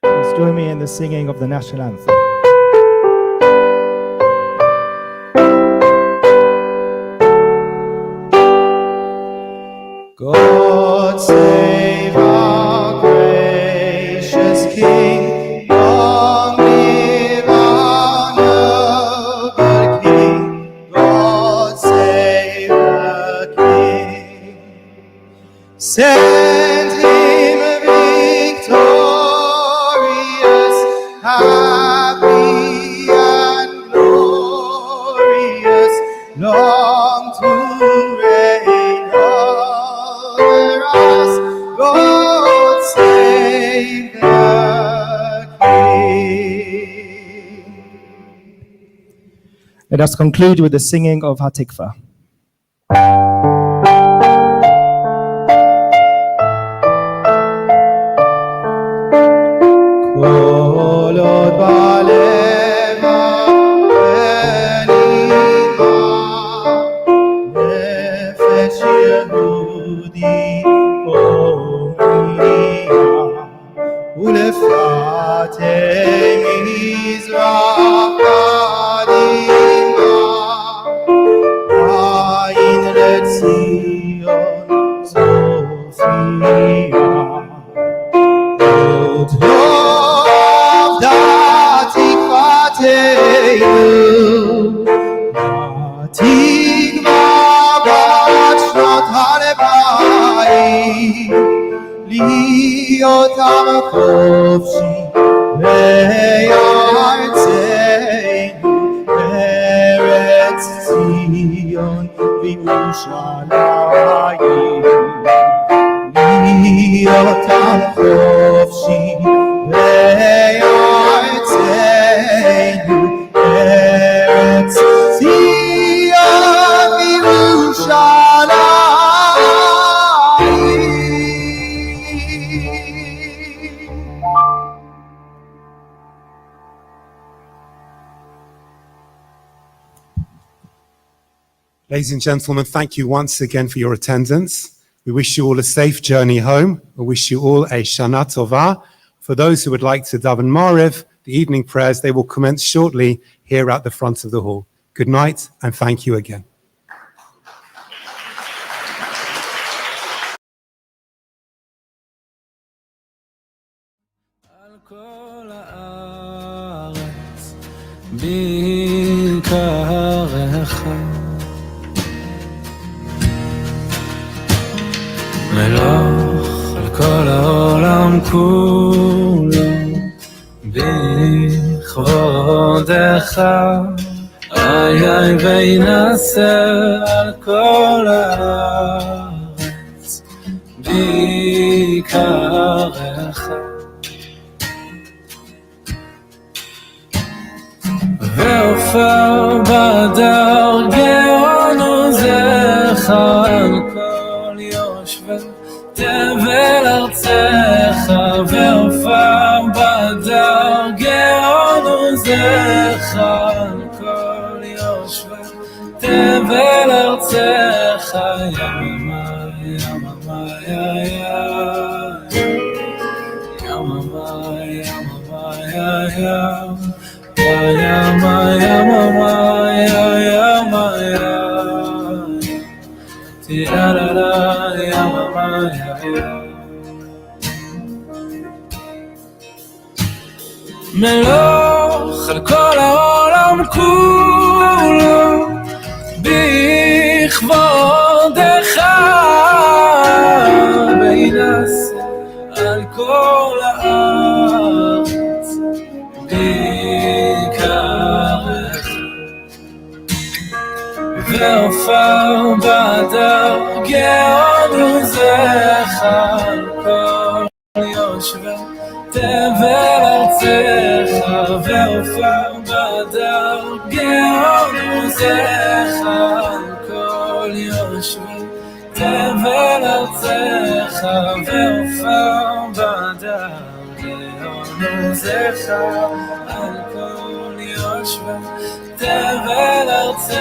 S9: Please join me in the singing of the national anthem. God save our gracious King, God send him victorious, happy and glorious, long to reign over us. God save the King. Let us conclude with the singing of Hatikva. אותם חופשי בארצנו, ארץ ציון וירושלים. אותם חופשי בארצנו, ארץ ציון וירושלים.
S2: Ladies and gentlemen, thank you once again for your attendance. We wish you all a safe journey home. We wish you all a Shana Tova. For those who would like to daven Maariv, the evening prayers, they will commence shortly here at the front of the hall. Good night and thank you again.
S10: מלוך על כל העולם כולו בכבודך, איי וינשא על כל הארץ ביקרך, ועופר בדר גאון עוזך על כל יושבי תבל ארצך, ועופר בדר גאון עוזך על כל יושבי תבל ארצך. יממה יממה יממה יממה יממה יממה יממה תיאררה יממה מלוך על כל העולם כולו בכבודך, וינשא על כל הארץ ביקרך, ועופר בדר גאון עוזך על כל יושבי תבל ארצך, ועופר בדר גאון עוזך על כל יושבי תבל ארצך, ועופר בדר גאון עוזך על כל יושבי תבל ארצך.